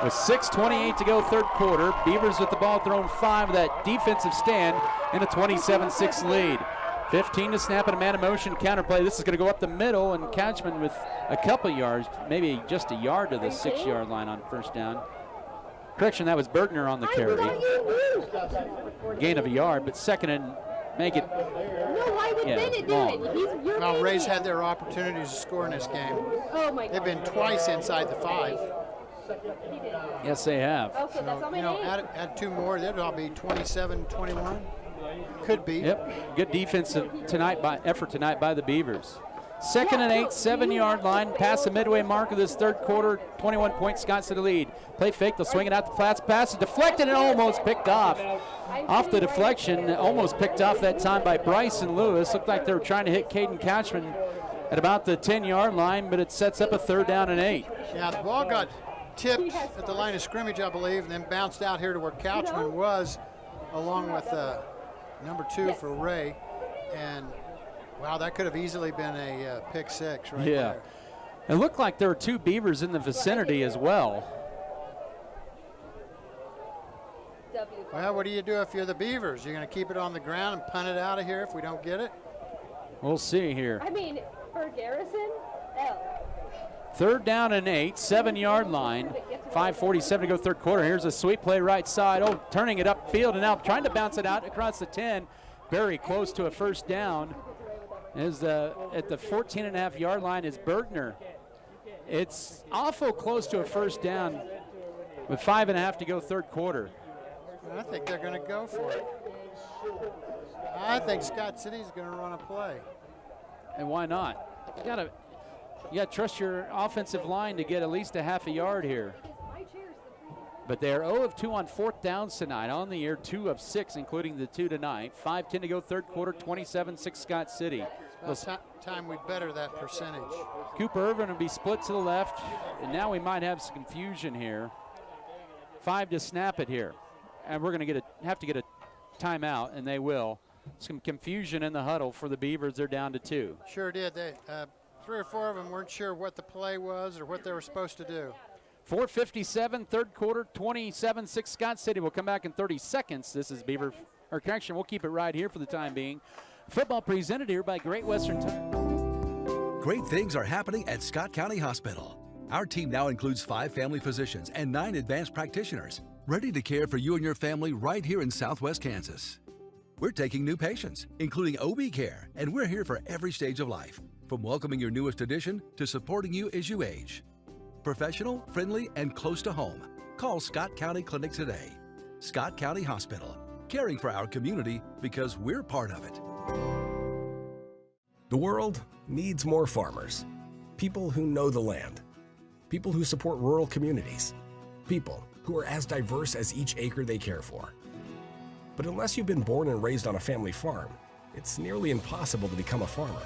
With 6:28 to go, third quarter, Beavers with the ball at their own 5 with that defensive stand in a 27-6 lead. 15 to snap and a man in motion counterplay. This is going to go up the middle, and Couchman with a couple yards, maybe just a yard to the 6-yard line on first down. Correction, that was Bergner on the carry. Gain of a yard, but 2nd and make it. No, why would Bennett do it? You're Well, Ray's had their opportunities to score in this game. Oh my God. They've been twice inside the 5. Yes, they have. Okay, that's all my You know, name. add 2 more, that'll be 27-21. Could be. Yep, good defensive effort tonight by the Beavers. 2nd and 8, 7-yard line, past the midway mark of this third quarter, 21-point Scott City lead. Play fake, they'll swing it out the flats, pass is deflected and almost picked off. Off the deflection, almost picked off that time by Bryson Lewis. Looked like they were trying to hit Caden Couchman at about the 10-yard line, but it sets up a 3rd down and 8. Yeah, the ball got tipped at the line of scrimmage, I believe, and then bounced out here to where Couchman was, along with number 2 for Ray. And wow, that could have easily been a pick 6 right there. It looked like there were 2 Beavers in the vicinity as well. Well, what do you do if you're the Beavers? You're going to keep it on the ground and punt it out of here if we don't get it? We'll see here. I mean, for Garrison, L. 3rd down and 8, 7-yard line, 5:47 to go third quarter. Here's a sweep play right side. Oh, turning it upfield and now trying to bounce it out across the 10. Very close to a 1st down. Is at the 14.5-yard line is Bergner. It's awful close to a 1st down with 5.5 to go third quarter. I think they're going to go for it. I think Scott City's going to run a play. And why not? You gotta trust your offensive line to get at least a half a yard here. But they're 0 of 2 on 4th downs tonight. On the year, 2 of 6, including the 2 tonight. 5:10 to go third quarter, 27-6 Scott City. Well, time we better that percentage. Cooper Irvin will be split to the left, and now we might have some confusion here. 5 to snap it here. And we're going to have to get a timeout, and they will. Some confusion in the huddle for the Beavers. They're down to 2. Sure did. They 3 or 4 of them weren't sure what the play was or what they were supposed to do. 4:57, third quarter, 27-6 Scott City. We'll come back in 30 seconds. This is we'll keep it right here for the time being. Football presented here by Great Western Tire. Great things are happening at Scott County Hospital. Our team now includes 5 family physicians and 9 advanced practitioners, ready to care for you and your family right here in Southwest Kansas. We're taking new patients, including OB care, and we're here for every stage of life, from welcoming your newest addition to supporting you as you age. Professional, friendly, and close to home. Call Scott County Clinic today. Scott County Hospital, caring for our community because we're part of it. The world needs more farmers. People who know the land. People who support rural communities. People who are as diverse as each acre they care for. But unless you've been born and raised on a family farm, it's nearly impossible to become a farmer.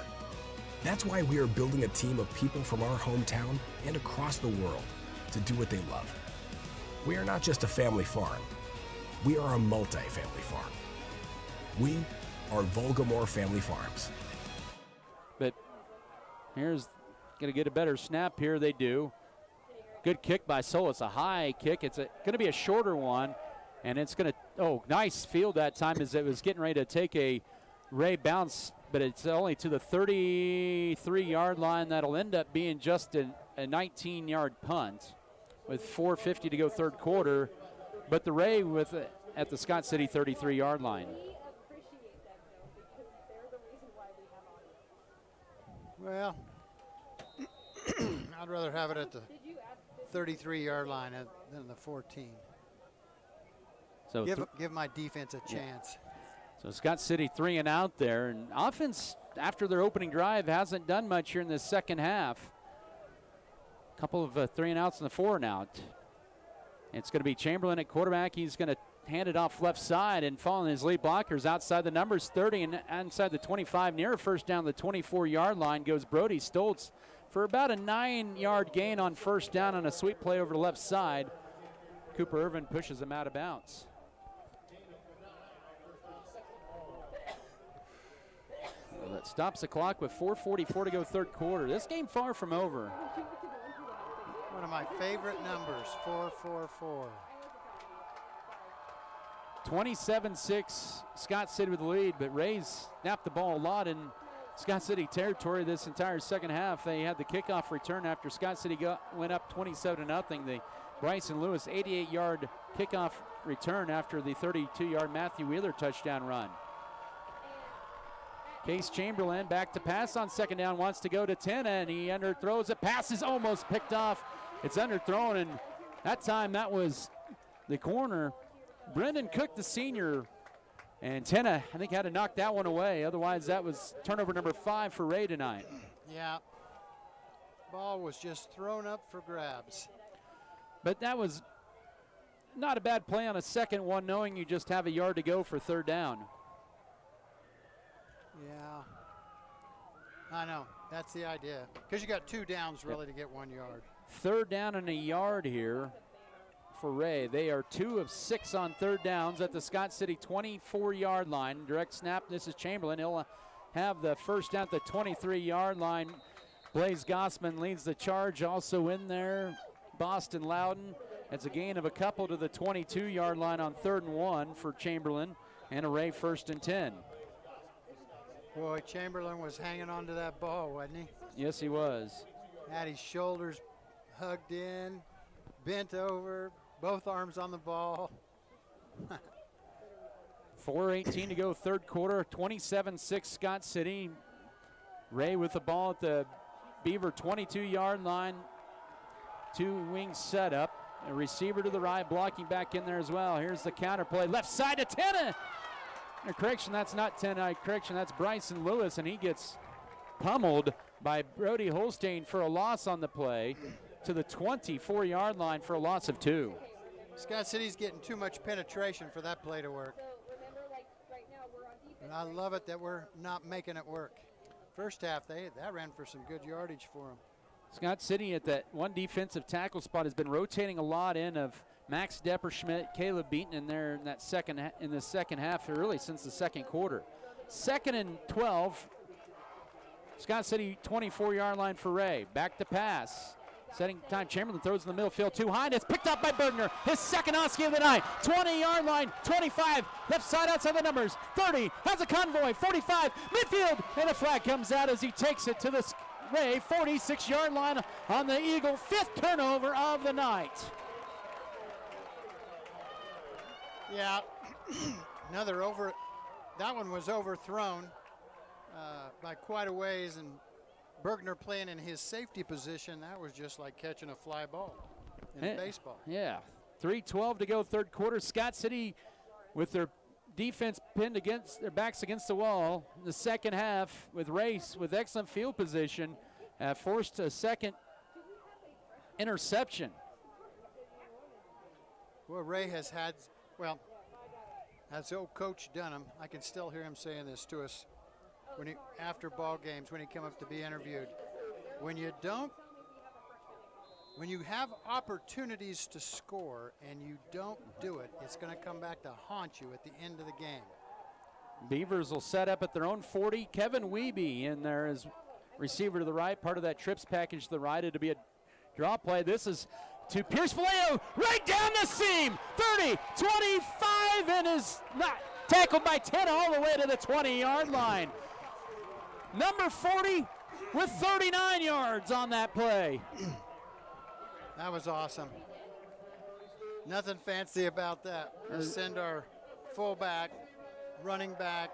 That's why we are building a team of people from our hometown and across the world to do what they love. We are not just a family farm. We are a multi-family farm. We are Volgamore Family Farms. But here's going to get a better snap here. They do. Good kick by Solis. A high kick. It's going to be a shorter one. And it's going to, nice field that time as it was getting ready to take a Ray bounce, but it's only to the 33-yard line. That'll end up being just a 19-yard punt with 4:50 to go third quarter. But the Ray at the Scott City 33-yard line. Well, I'd rather have it at the 33-yard line than the 14. So give my defense a chance. So Scott City 3 and out there, and offense after their opening drive hasn't done much here in the second half. A couple of 3 and outs and the 4 and out. It's going to be Chamberlain at quarterback. He's going to hand it off left side and following his lead blockers outside the numbers 30 and inside the 25 near a first down the 24-yard line goes Brody Stoltz for about a 9-yard gain on first down on a sweep play over the left side. Cooper Irvin pushes him out of bounds. Well, that stops the clock with 4:44 to go third quarter. This game far from over. One of my favorite numbers, 444. 27-6, Scott City with the lead, but Rays snapped the ball a lot in Scott City territory this entire second half. They had the kickoff return after Scott City went up 27-0. The Bryson Lewis 88-yard kickoff return after the 32-yard Matthew Wheeler touchdown run. Case Chamberlain back to pass on second down, wants to go to Tenna, and he underthrows it. Pass is almost picked off. It's underthrown, and that time that was the corner. Brendan Cook, the senior, and Tenna, I think, had to knock that one away. Otherwise, that was turnover number 5 for Wray tonight. Yeah. Ball was just thrown up for grabs. But that was not a bad play on a second one, knowing you just have a yard to go for third down. Yeah. I know. That's the idea. Because you got 2 downs, really, to get 1 yard. Third down and a yard here for Wray. They are 2 of 6 on third downs at the Scott City 24-yard line. Direct snap, this is Chamberlain. He'll have the first down at the 23-yard line. Blaze Gossman leads the charge. Also in there, Boston Loudon. It's a gain of a couple to the 22-yard line on 3rd and 1 for Chamberlain, and a Wray 1st and 10. Boy, Chamberlain was hanging on to that ball, wasn't he? Yes, he was. Had his shoulders hugged in, bent over, both arms on the ball. 4:18 to go, third quarter, 27-6 Scott City. Wray with the ball at the Beaver 22-yard line. 2 wing setup. A receiver to the right, blocking back in there as well. Here's the counter play, left side to Tenna. Correction, that's not Tenna. Correction, that's Bryson Lewis, and he gets pummeled by Brody Holstein for a loss on the play to the 24-yard line for a loss of 2. Scott City's getting too much penetration for that play to work. And I love it that we're not making it work. First half, that ran for some good yardage for them. Scott City at that one defensive tackle spot has been rotating a lot in of Max Depperschmidt, Kaleb Beaton in there in the second half, really since the second quarter. 2nd and 12. Scott City 24-yard line for Wray. Back to pass. Setting time, Chamberlain throws in the middle field too high, and it's picked up by Bergner. His second Oski of the night. 20-yard line, 25, left side outside the numbers. 30, has a convoy, 45, midfield, and a flag comes out as he takes it to the Wray 46-yard line on the Eagle, 5th turnover of the night. Yeah, that one was overthrown by quite a ways, and Bergner playing in his safety position, that was just like catching a fly ball in baseball. Yeah, 3:12 to go, third quarter. Scott City with their defense pinned against their backs against the wall. In the second half, with Race with excellent field position, forced a second interception. Well, Wray has had, well, as old Coach Dunham, I can still hear him saying this to us after ball games when he came up to be interviewed. When you have opportunities to score and you don't do it, it's going to come back to haunt you at the end of the game. Beavers will set up at their own 40. Kevin Wiebe in there as receiver to the right, part of that trips package to the right. It'll be a draw play. This is to Pierce Vallejo, right down the seam, 30, 25, and is not tackled by 10 all the way to the 20-yard line. Number 40 with 39 yards on that play. That was awesome. Nothing fancy about that. Let's send our fullback, running back,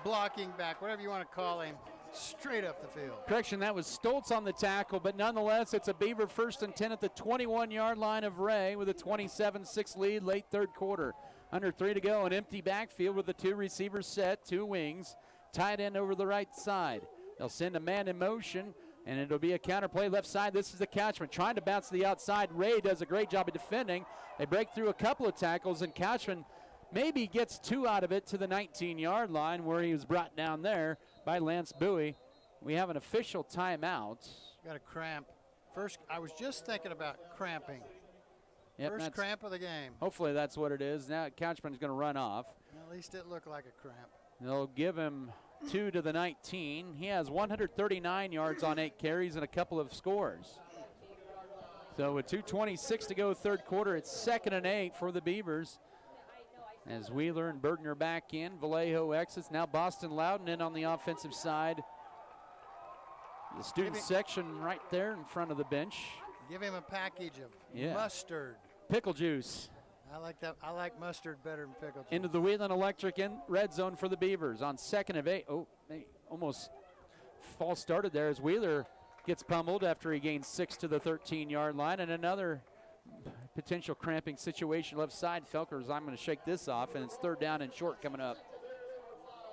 blocking back, whatever you want to call him, straight up the field. Correction, that was Stoltz on the tackle, but nonetheless, it's a Beaver 1st and 10 at the 21-yard line of Wray with a 27-6 lead late third quarter. Under 3 to go, an empty backfield with the 2 receivers set, 2 wings, tight end over the right side. They'll send a man in motion, and it'll be a counter play left side. This is the Couchman trying to bounce to the outside. Wray does a great job of defending. They break through a couple of tackles, and Couchman maybe gets 2 out of it to the 19-yard line where he was brought down there by Lance Bowie. We have an official timeout. Got a cramp. First, I was just thinking about cramping. Yep, first cramp of the game. Hopefully that's what it is. Now Couchman's going to run off. At least it looked like a cramp. They'll give him 2 to the 19. He has 139 yards on 8 carries and a couple of scores. So with 2:26 to go third quarter, it's 2nd and 8 for the Beavers. As Wheeler and Bergner back in, Vallejo exits. Now Boston Loudon in on the offensive side. The student section right there in front of the bench. Give him a package of mustard. Pickle juice. I like that. I like mustard better than pickle juice. Into the Wheeling Electric in red zone for the Beavers on 2nd and 8. Oh, almost false started there as Wheeler gets pummeled after he gains 6 to the 13-yard line, and another potential cramping situation left side. Felkers, I'm going to shake this off, and it's 3rd down and short coming up.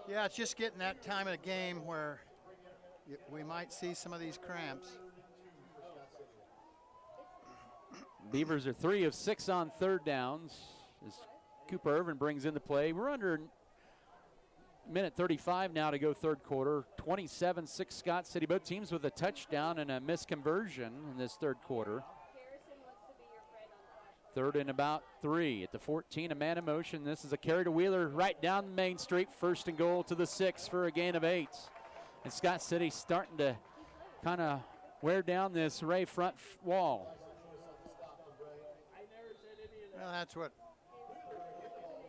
Yeah, it's just getting that time of the game where we might see some of these cramps. Beavers are 3 of 6 on 3rd downs as Cooper Irvin brings into play. We're under minute 35 now to go 3rd quarter. 27-6 Scott City. Both teams with a touchdown and a missed conversion in this 3rd quarter. 3rd and about 3 at the 14. A man in motion. This is a carry to Wheeler right down Main Street. 1st and goal to the 6 for a gain of 8. And Scott City starting to kind of wear down this Wray front wall. Well, that's what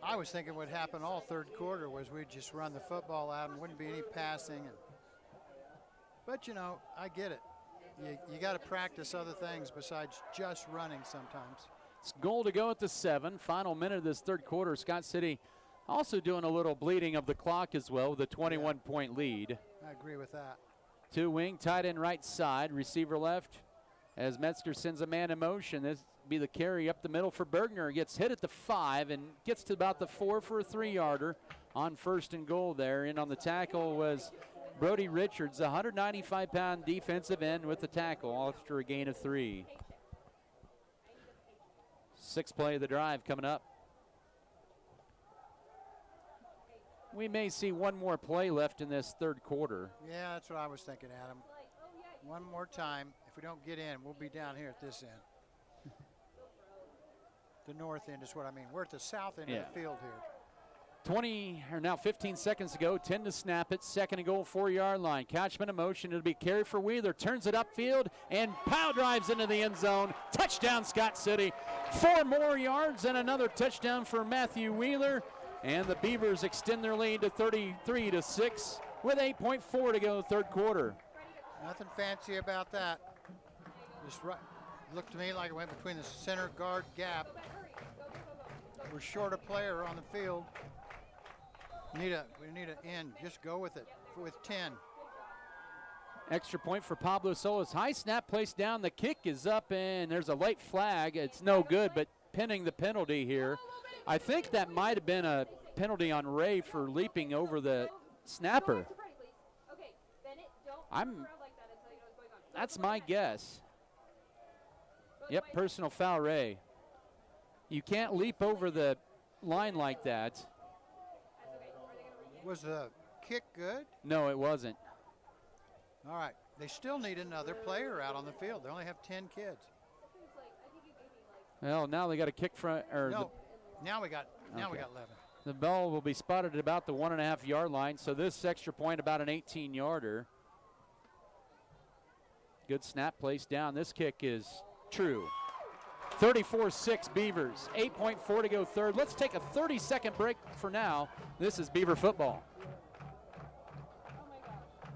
I was thinking would happen all 3rd quarter, was we'd just run the football out and wouldn't be any passing. But, you know, I get it. You got to practice other things besides just running sometimes. It's goal to go at the 7. Final minute of this 3rd quarter. Scott City also doing a little bleeding of the clock as well with a 21-point lead. I agree with that. 2 wing, tight end right side, receiver left as Metzger sends a man in motion. This be the carry up the middle for Bergner. Gets hit at the 5 and gets to about the 4 for a 3-yarder on 1st and goal there. In on the tackle was Brody Richards, a 195-pound defensive end with the tackle after a gain of 3. 6th play of the drive coming up. We may see one more play left in this 3rd quarter. Yeah, that's what I was thinking, Adam. One more time. If we don't get in, we'll be down here at this end. The north end is what I mean. We're at the south end of the field here. 15 seconds to go. 10 to snap it. 2nd and goal, 4-yard line. Catchman in motion. It'll be carried for Wheeler. Turns it upfield and pow drives into the end zone. Touchdown, Scott City. 4 more yards and another touchdown for Matthew Wheeler. And the Beavers extend their lead to 33-6 with 8.4 to go 3rd quarter. Nothing fancy about that. Just right. Looked to me like it went between the center guard gap. We're short a player on the field. We need an end. Just go with it with 10. Extra point for Pablo Solis. High snap placed down. The kick is up, and there's a late flag. It's no good, but pinning the penalty here. I think that might have been a penalty on Wray for leaping over the snapper. That's my guess. Yep, personal foul, Wray. You can't leap over the line like that. Was the kick good? No, it wasn't. All right, they still need another player out on the field. They only have 10 kids. Well, now they got a kick front. Now we got 11. The ball will be spotted at about the 1.5-yard line. So this extra point about an 18-yarder. Good snap placed down. This kick is true. 34-6 Beavers. 8.4 to go 3rd. Let's take a 30-second break for now. This is Beaver football.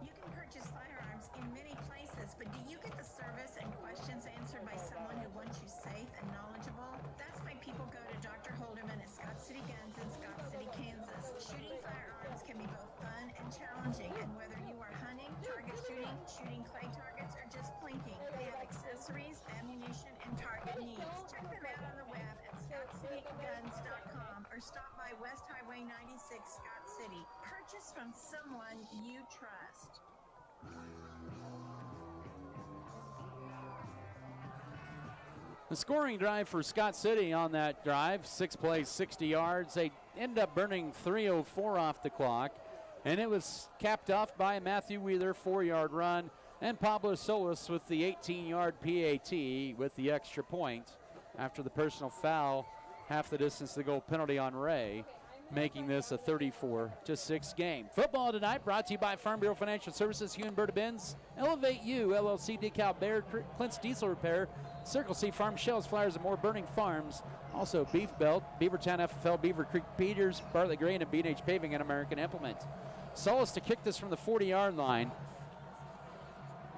You can purchase firearms in many places, but do you get the service and questions answered by someone who wants you safe and knowledgeable? That's why people go to Dr. Holderman at Scott City Guns in Scott City, Kansas. Shooting firearms can be both fun and challenging, and whether you are hunting, target shooting, shooting clay targets, or just plinking, they have accessories, ammunition, and target needs. Check them out on the web at scottcityguns.com or stop by West Highway 96, Scott City. Purchase from someone you trust. The scoring drive for Scott City on that drive, 6 plays, 60 yards. They end up burning 3:04 off the clock, and it was capped off by Matthew Wheeler, 4-yard run, and Pablo Solis with the 18-yard PAT with the extra point after the personal foul, half the distance to goal penalty on Wray, making this a 34-6 game. Football tonight brought to you by Farm Bureau Financial Services, Hugh and Berta Benz, Elevate U, LLC, DeKalb Bear, Clint's Diesel Repair, Circle C Farm, Shells, Flyers, and more. Burning Farms. Also Beef Belt, Beavertown FFL, Beaver Creek Peters, Bartlett Grain, and B&H Paving and American Implement. Solis to kick this from the 40-yard line.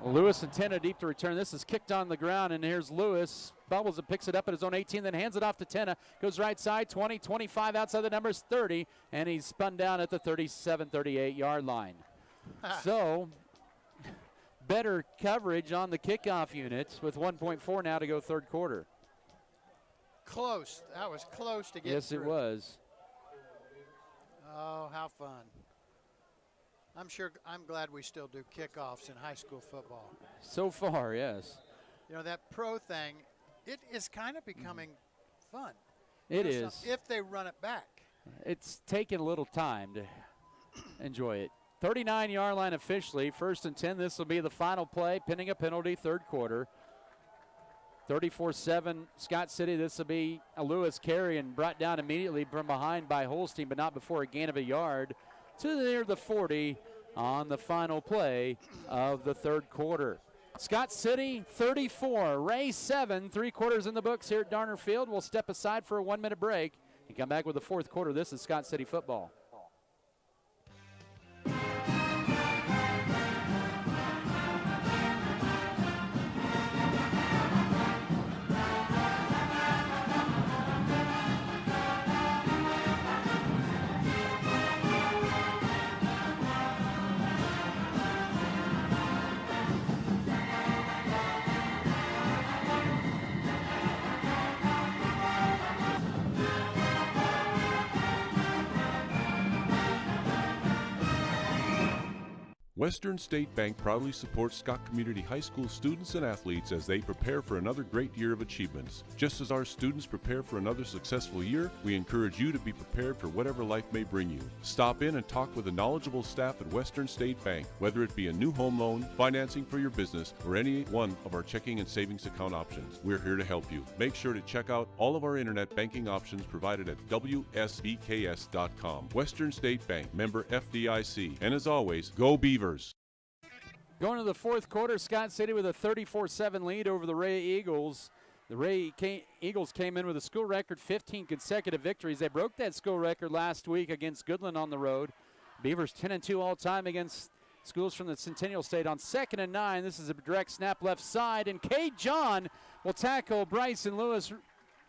Lewis and Tenna deep to return. This is kicked on the ground, and here's Lewis. Bubbles and picks it up at his own 18, then hands it off to Tenna. Goes right side, 20, 25, outside the numbers, 30, and he's spun down at the 37, 38-yard line. So, better coverage on the kickoff units with 1.4 now to go third quarter. Close. That was close to get Yes, through. it was. Oh, how fun. I'm glad we still do kickoffs in high school football. So far, yes. You know, that pro thing, it is kind of becoming fun. It is. If they run it back. It's taken a little time to enjoy it. 39-yard line officially. 1st and 10. This will be the final play, pending a penalty, third quarter. 34-7 Scott City. This will be a Lewis carry and brought down immediately from behind by Holstein, but not before a gain of a yard to near the 40 on the final play of the third quarter. Scott City 34, Wray 7, 3 quarters in the books here at Darner Field. We'll step aside for a 1-minute break and come back with the fourth quarter. This is Scott City football. Western State Bank proudly supports Scott Community High School students and athletes as they prepare for another great year of achievements. Just as our students prepare for another successful year, we encourage you to be prepared for whatever life may bring you. Stop in and talk with the knowledgeable staff at Western State Bank, whether it be a new home loan, financing for your business, or any one of our checking and savings account options. We're here to help you. Make sure to check out all of our internet banking options provided at WSBKS.com. Western State Bank, member FDIC. And as always, go Beavers! Going to the fourth quarter, Scott City with a 34-7 lead over the Wray Eagles. The Wray Eagles came in with a school record 15 consecutive victories. They broke that school record last week against Goodland on the road. Beavers 10-2 all time against schools from the Centennial State. On 2nd and 9, this is a direct snap left side, and Cade John will tackle Bryson Lewis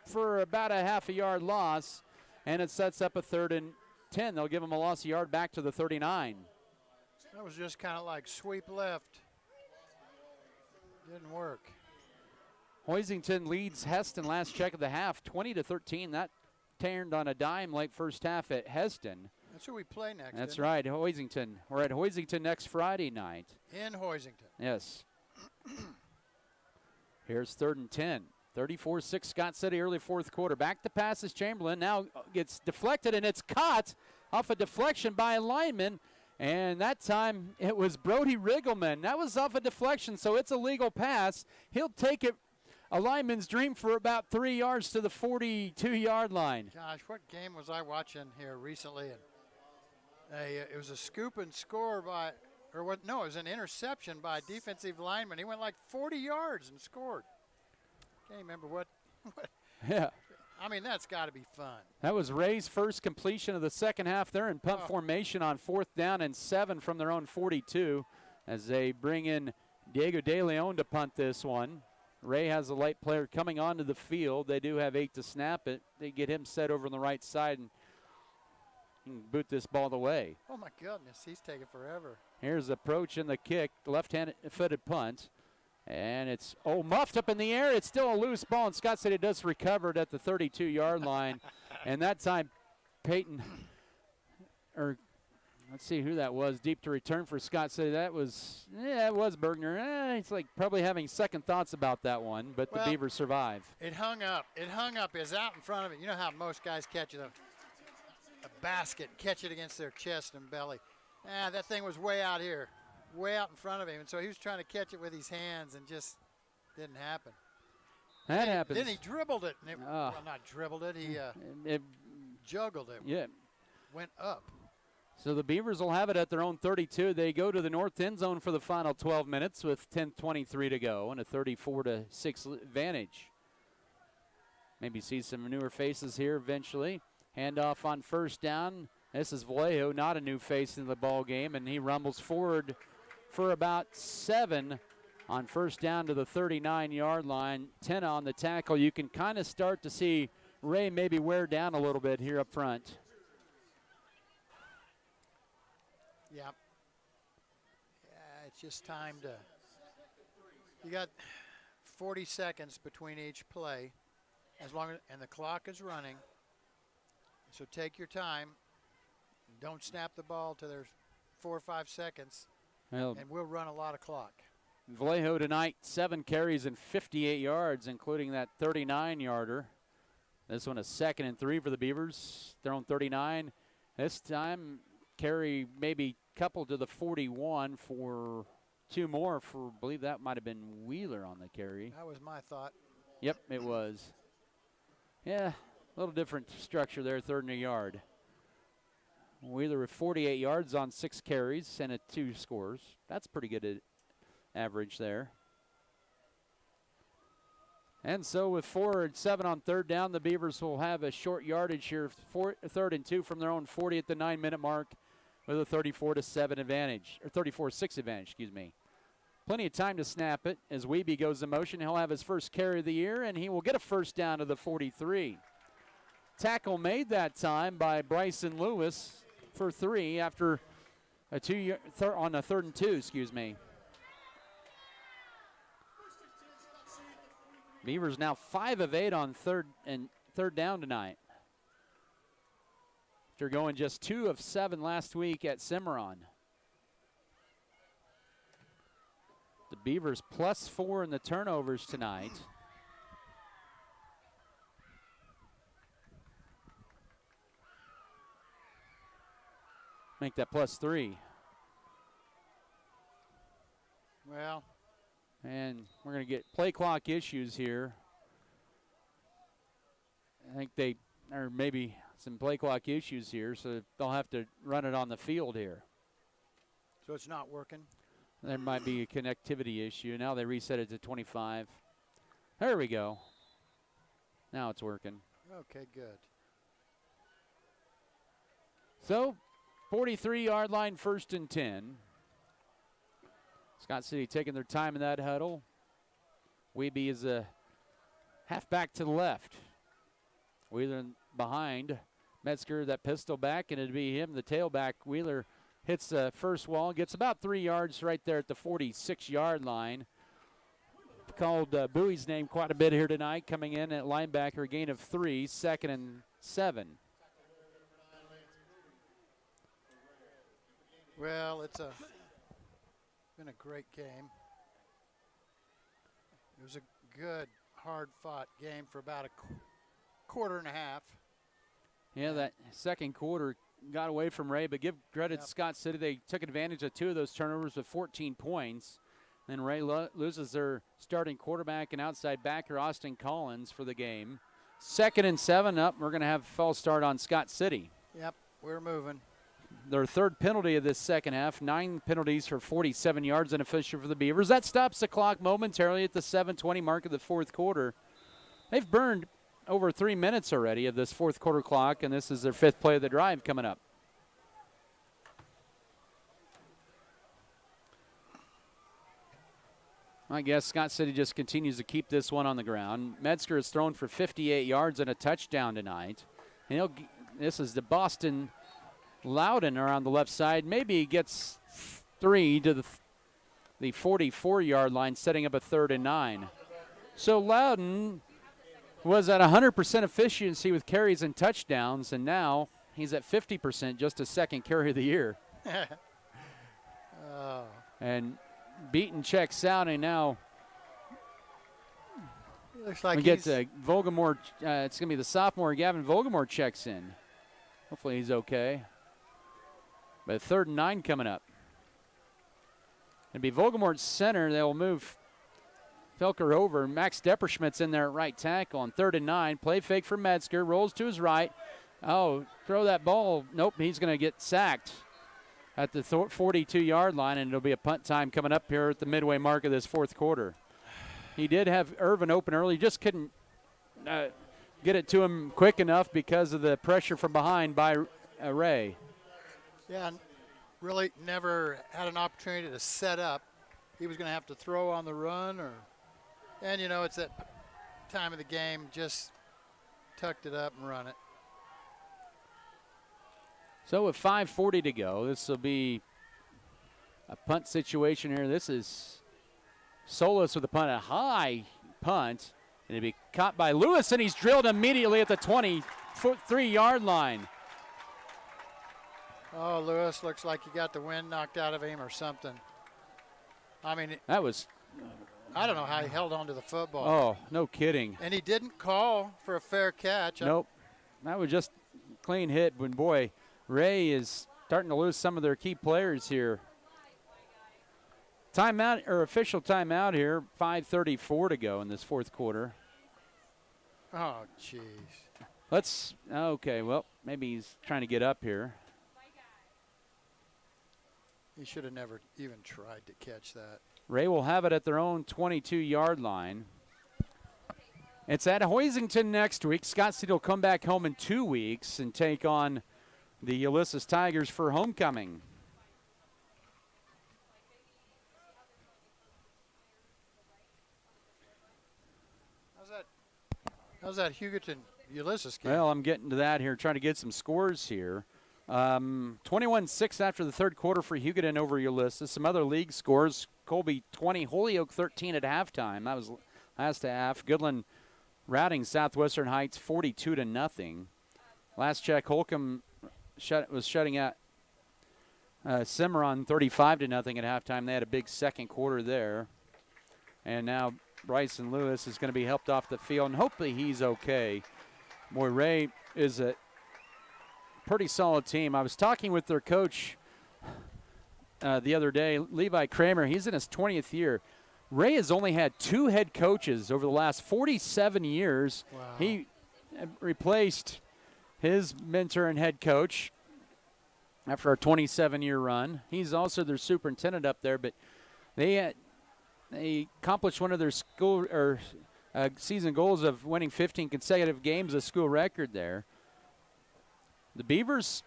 for about a half a yard loss, and it sets up a 3rd and 10. They'll give him a loss of yard back to the 39. That was just kind of like sweep left. Didn't work. Hoisington leads Heston last check of the half, 20-13. That turned on a dime late first half at Heston. That's who we play next. That's right, Hoisington. We're at Hoisington next Friday night. In Hoisington. Yes. Here's 3rd and 10. 34-6 Scott City early fourth quarter. Back to passes Chamberlain. Now gets deflected, and it's caught off a deflection by a lineman. And that time it was Brody Riggleman. That was off a deflection, so it's a legal pass. He'll take it, a lineman's dream, for about 3 yards to the 42-yard line. Gosh, what game was I watching here recently? And it was a scoop and score by, or what? No, it was an interception by a defensive lineman. He went like 40 yards and scored. Can't remember what. Yeah. I mean, that's got to be fun. That was Ray's first completion of the second half. They're in punt formation on 4th down and 7 from their own 42 as they bring in Diego De Leon to punt this one. Ray has a late player coming onto the field. They do have 8 to snap it. They get him set over on the right side and boot this ball away. Oh, my goodness. He's taking forever. Here's the approach and the kick, left-handed footed punt. And it's, muffed up in the air. It's still a loose ball, and Scott City does recover it at the 32-yard line. And that time, Peyton, or let's see who that was, deep to return for Scott City. That was, it was Bergner. It's like probably having second thoughts about that one, but the Beavers survive. It hung up. It hung up. It was out in front of it. You know how most guys catch a basket, catch it against their chest and belly. That thing was way out here. Way out in front of him, and so he was trying to catch it with his hands and just didn't happen. That happens. Then he dribbled it, and it, well, not dribbled it, he juggled it. Yeah. Went up. So the Beavers will have it at their own 32. They go to the north end zone for the final 12 minutes with 10:23 to go and a 34-6 advantage. Maybe see some newer faces here eventually. Handoff on 1st down. This is Vallejo, not a new face in the ball game, and he rumbles forward for about 7 on 1st down to the 39-yard line. 10 on the tackle. You can kind of start to see Ray maybe wear down a little bit here up front. Yeah. it's just time to, you got 40 seconds between each play, as long as, and the clock is running. So take your time. Don't snap the ball till there's 4 or 5 seconds, Well, and we'll run a lot of clock. Vallejo tonight, 7 carries and 58 yards, including that 39-yarder. This one a 2nd and 3 for the Beavers. They're on 39. This time, carry maybe coupled to the 41 for 2 more for, I believe that might have been Wheeler on the carry. That was my thought. Yep, it was. Yeah, a little different structure there, 3rd and a yard. Wheeler with 48 yards on 6 carries and 2 scores. That's pretty good average there. And so with 4 and 7 on 3rd down, the Beavers will have a short yardage here, 3rd and 2 from their own 40 at the 9-minute mark with a 34-7 advantage, or 34-6 advantage, excuse me. Plenty of time to snap it as Wiebe goes in motion. He'll have his first carry of the year, and he will get a first down to the 43. Tackle made that time by Bryson Lewis for 3 after a on a 3rd and 2, excuse me. Beavers now 5 of 8 on 3rd down tonight. After going just 2 of 7 last week at Cimarron. The Beavers +4 in the turnovers tonight. Make that +3. Well. And we're going to get play clock issues here. I think or maybe some play clock issues here, so they'll have to run it on the field here. So it's not working? There might be a connectivity issue. Now they reset it to 25. There we go. Now it's working. Okay, good. So, 43-yard line, 1st and 10. Scott City taking their time in that huddle. Wiebe is a halfback to the left. Wheeler behind. Metzger, that pistol back, and it'd be him, the tailback. Wheeler hits the first wall, gets about 3 yards right there at the 46-yard line. Called Bowie's name quite a bit here tonight, coming in at linebacker, a gain of 3, 2nd and 7. Well, it's been a great game. It was a good, hard-fought game for about a quarter and a half. Yeah, that second quarter got away from Ray, but give credit to Scott City. They took advantage of 2 of those turnovers with 14 points. Then Ray loses their starting quarterback and outside backer, Austin Collins, for the game. 2nd and 7 up. We're going to have a false start on Scott City. Yep, we're moving. Their 3rd penalty of this second half, 9 penalties for 47 yards unofficial for the Beavers. That stops the clock momentarily at the 7:20 mark of the 4th quarter. They've burned over 3 minutes already of this 4th quarter clock, and this is their 5th play of the drive coming up. I guess Scott City just continues to keep this one on the ground. Metzger has thrown for 58 yards and a touchdown tonight. And this is the Boston Loudon around the left side. Maybe he gets 3 to the 44-yard line, setting up a 3rd and 9. So Loudon was at 100% efficiency with carries and touchdowns, and now he's at 50%, just a 2nd carry of the year. Oh. And Beaton checks out, and now looks like we get to Volgamore. It's going to be the sophomore Gavin Volgamore checks in. Hopefully he's okay. But 3rd and 9 coming up. It'll be Volgamore's center. They'll move Felker over. Max Depperschmidt's in there at right tackle on 3rd and 9. Play fake for Metzger. Rolls to his right. Oh, throw that ball. Nope, he's going to get sacked at the 42-yard line, and it'll be a punt time coming up here at the midway mark of this 4th quarter. He did have Irvin open early, just couldn't get it to him quick enough because of the pressure from behind by Ray. Yeah, really never had an opportunity to set up. He was going to have to throw on the run, and you know, it's that time of the game, just tucked it up and run it. So with 5:40 to go, this will be a punt situation here. This is Solis with the punt, a high punt, and it'll be caught by Lewis, and he's drilled immediately at the 23-yard line. Oh, Lewis looks like he got the wind knocked out of him or something. I mean, that was, I don't know how he held on to the football. Oh, no kidding. And he didn't call for a fair catch. Nope. That was just clean hit. When, boy, Wray is starting to lose some of their key players here. Timeout, or official timeout here, 5:34 to go in this fourth quarter. Oh, jeez. Okay, well, maybe he's trying to get up here. He should have never even tried to catch that. Wray will have it at their own 22-yard line. It's at Hoisington next week. Scott City will come back home in 2 weeks and take on the Ulysses Tigers for homecoming. How's that Hugoton-Ulysses game? Well, I'm getting to that here, trying to get some scores here. 21-6 after the third quarter for Hugoton over Ulysses. Some other league scores. Colby 20, Holyoke 13 at halftime. That was last half. Goodland routing Southwestern Heights 42-0. Last check, Holcomb was shutting out Cimarron 35-0 at halftime. They had a big second quarter there. And now Bryson Lewis is going to be helped off the field, and hopefully he's okay. Boy, Wray is a pretty solid team. I was talking with their coach the other day, Levi Kramer. He's in his 20th year. Wray has only had 2 head coaches over the last 47 years. Wow. He replaced his mentor and head coach after a 27-year run. He's also their superintendent up there, but they accomplished one of their school or season goals of winning 15 consecutive games, a school record there. The Beavers,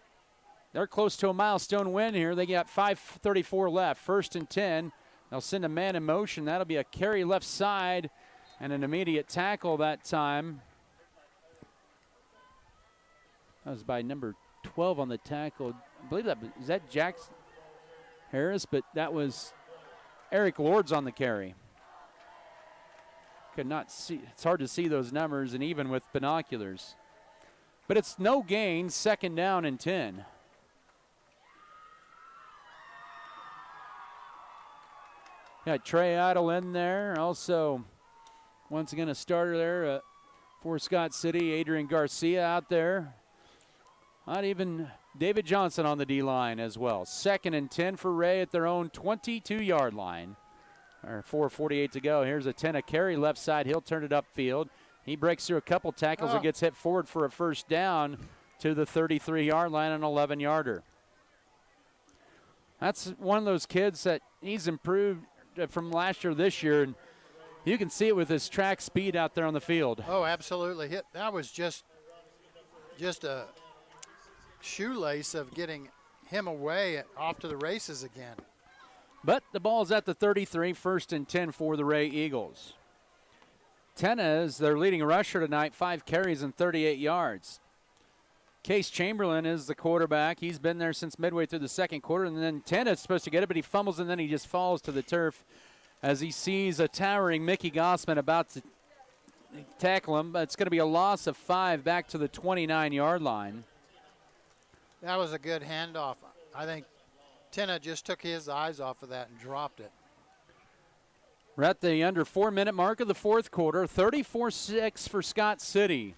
they're close to a milestone win here. They got 5:34 left, 1st and 10. They'll send a man in motion. That'll be a carry left side and an immediate tackle that time. That was by number 12 on the tackle. I believe is that Jackson Harris, but that was Eric Lords on the carry. Could not see. It's hard to see those numbers, and even with binoculars. But it's no gain, 2nd down and 10. Got Trey Idle in there. Also, once again, a starter there for Scott City. Adrian Garcia out there. Not even David Johnson on the D-line as well. 2nd and 10 for Wray at their own 22-yard line. Or 4:48 to go. Here's a 10 carry left side. He'll turn it upfield. He breaks through a couple tackles and gets hit forward for a 1st down to the 33-yard line, an 11-yarder. That's one of those kids that he's improved from last year to this year, and you can see it with his track speed out there on the field. Oh, absolutely. That was just a shoelace of getting him away off to the races again. But the ball's at the 33, 1st and 10 for the Wray Eagles. Tenna is their leading rusher tonight, 5 carries and 38 yards. Case Chamberlain is the quarterback. He's been there since midway through the second quarter, and then Tenna is supposed to get it, but he fumbles, and then he just falls to the turf as he sees a towering Mickey Gossman about to tackle him. But it's going to be a loss of 5 back to the 29-yard line. That was a good handoff. I think Tenna just took his eyes off of that and dropped it. We're at the under 4-minute mark of the fourth quarter, 34-6 for Scott City.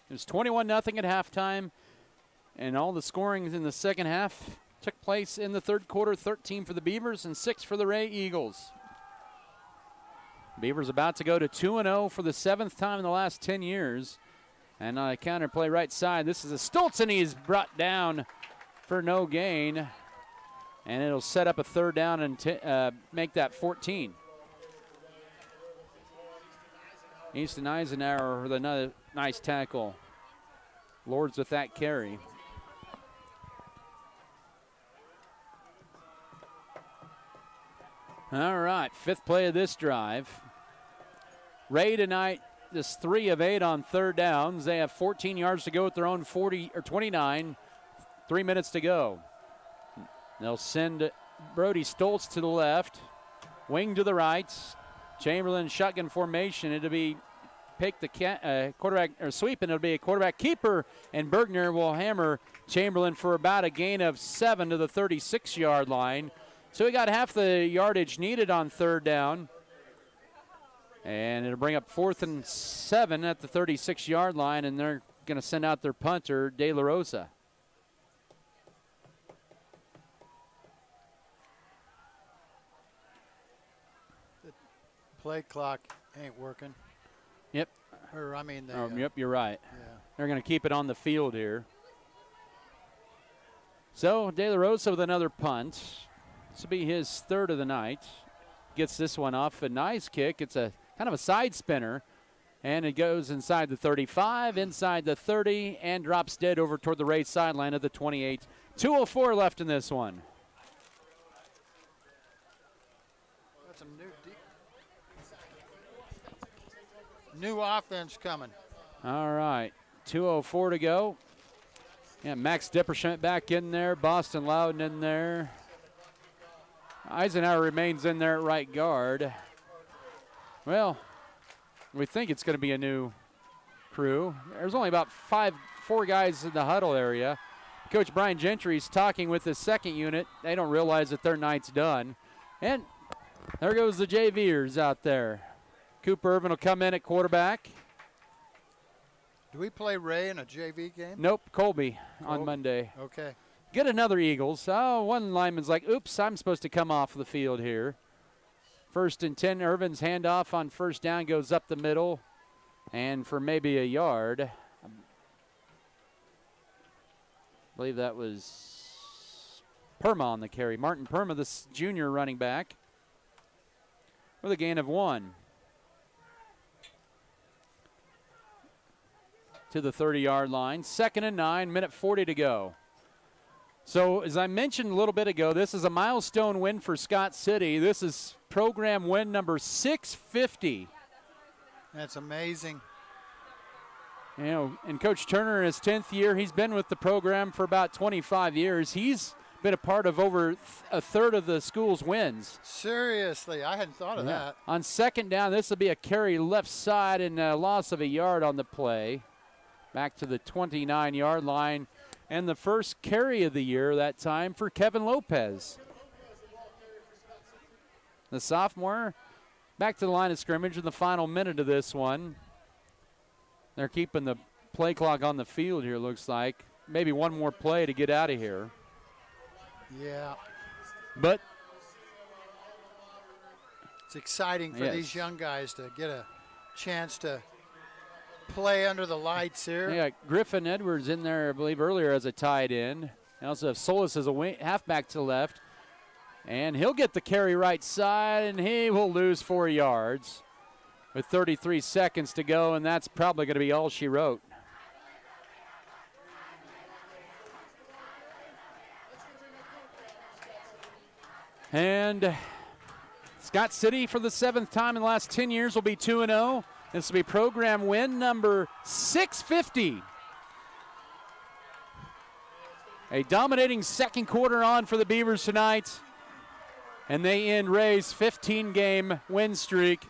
It was 21-0 at halftime, and all the scoring in the second half took place in the third quarter, 13 for the Beavers and 6 for the Wray Eagles. Beavers about to go to 2-0 for the 7th time in the last 10 years. And on a counterplay right side, this is a Stoltz, and he's brought down for no gain. And it'll set up a 3rd down and make that 14. Easton Eisenhower with another nice tackle. Lords with that carry. All right, 5th play of this drive. Wray tonight is 3 of 8 on 3rd downs. They have 14 yards to go at their own 40 or 29. 3 minutes to go. They'll send Brody Stoltz to the left. Wing to the right. Chamberlain shotgun formation. It'll be pick the quarterback or sweep, and it'll be a quarterback keeper. And Bergner will hammer Chamberlain for about a gain of 7 to the 36-yard line. So he got half the yardage needed on third down. And it'll bring up 4th and 7 at the 36-yard line, and they're going to send out their punter, De La Rosa. The play clock ain't working. Yep. Or, I mean, yep, you're right. Yeah. They're going to keep it on the field here. So De La Rosa with another punt. This will be his 3rd of the night. Gets this one off. A nice kick. It's a kind of a side spinner. And it goes inside the 35, inside the 30, and drops dead over toward the Ray sideline at the 28. 2:04 left in this one. Got some new offense coming. All right. 2:04 to go. Yeah, Max Dipperschmidt back in there. Boston Loudon in there. Eisenhower remains in there at right guard. Well, we think it's going to be a new crew. There's only about 4 guys in the huddle area. Coach Brian Gentry's talking with his second unit. They don't realize that their night's done. And there goes the JVers out there. Cooper Irvin will come in at quarterback. Do we play Ray in a JV game? Nope, Colby on Monday. Okay. Get another Eagles. Oh, one lineman's like, oops, I'm supposed to come off the field here. 1st and 10, Irvin's handoff on first down goes up the middle. And for maybe a yard. I believe that was Perma on the carry. Martin Perma, the junior running back, with a gain of 1. To the 30-yard line. 2nd and 9, minute 40 to go. So as I mentioned a little bit ago, this is a milestone win for Scott City. This is program win number 650. That's amazing. You know, and Coach Turner in his 10th year, he's been with the program for about 25 years. He's been a part of over a third of the school's wins. Seriously, I hadn't thought of that. On 2nd down, this will be a carry left side and a loss of a yard on the play. Back to the 29-yard line. And the first carry of the year that time for Kevin Lopez. The sophomore back to the line of scrimmage in the final minute of this one. They're keeping the play clock on the field here, looks like. Maybe one more play to get out of here. Yeah. But it's exciting for these young guys to get a chance to play under the lights here. Yeah, Griffin Edwards in there, I believe, earlier as a tight end. They also have Solis as a halfback to the left. And he'll get the carry right side, and he will lose 4 yards with 33 seconds to go, and that's probably going to be all she wrote. And Scott City, for the 7th time in the last 10 years, will be 2-0. This will be program win number 650. A dominating second quarter on for the Beavers tonight. And they end Ray's 15-game win streak,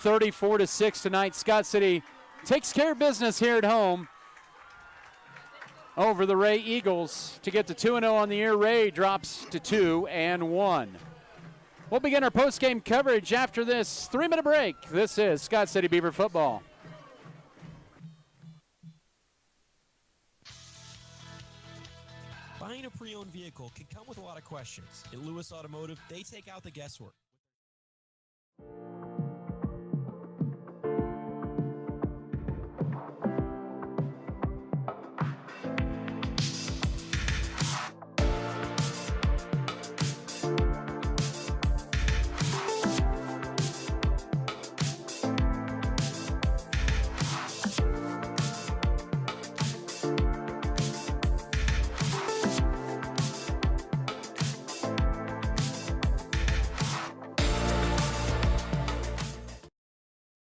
34-6 tonight. Scott City takes care of business here at home over the Wray Eagles to get to 2-0 on the year. Wray drops to 2-1. We'll begin our post-game coverage after this 3-minute break. This is Scott City Beaver football. Buying a pre-owned vehicle can come with a lot of questions. At Lewis Automotive, they take out the guesswork.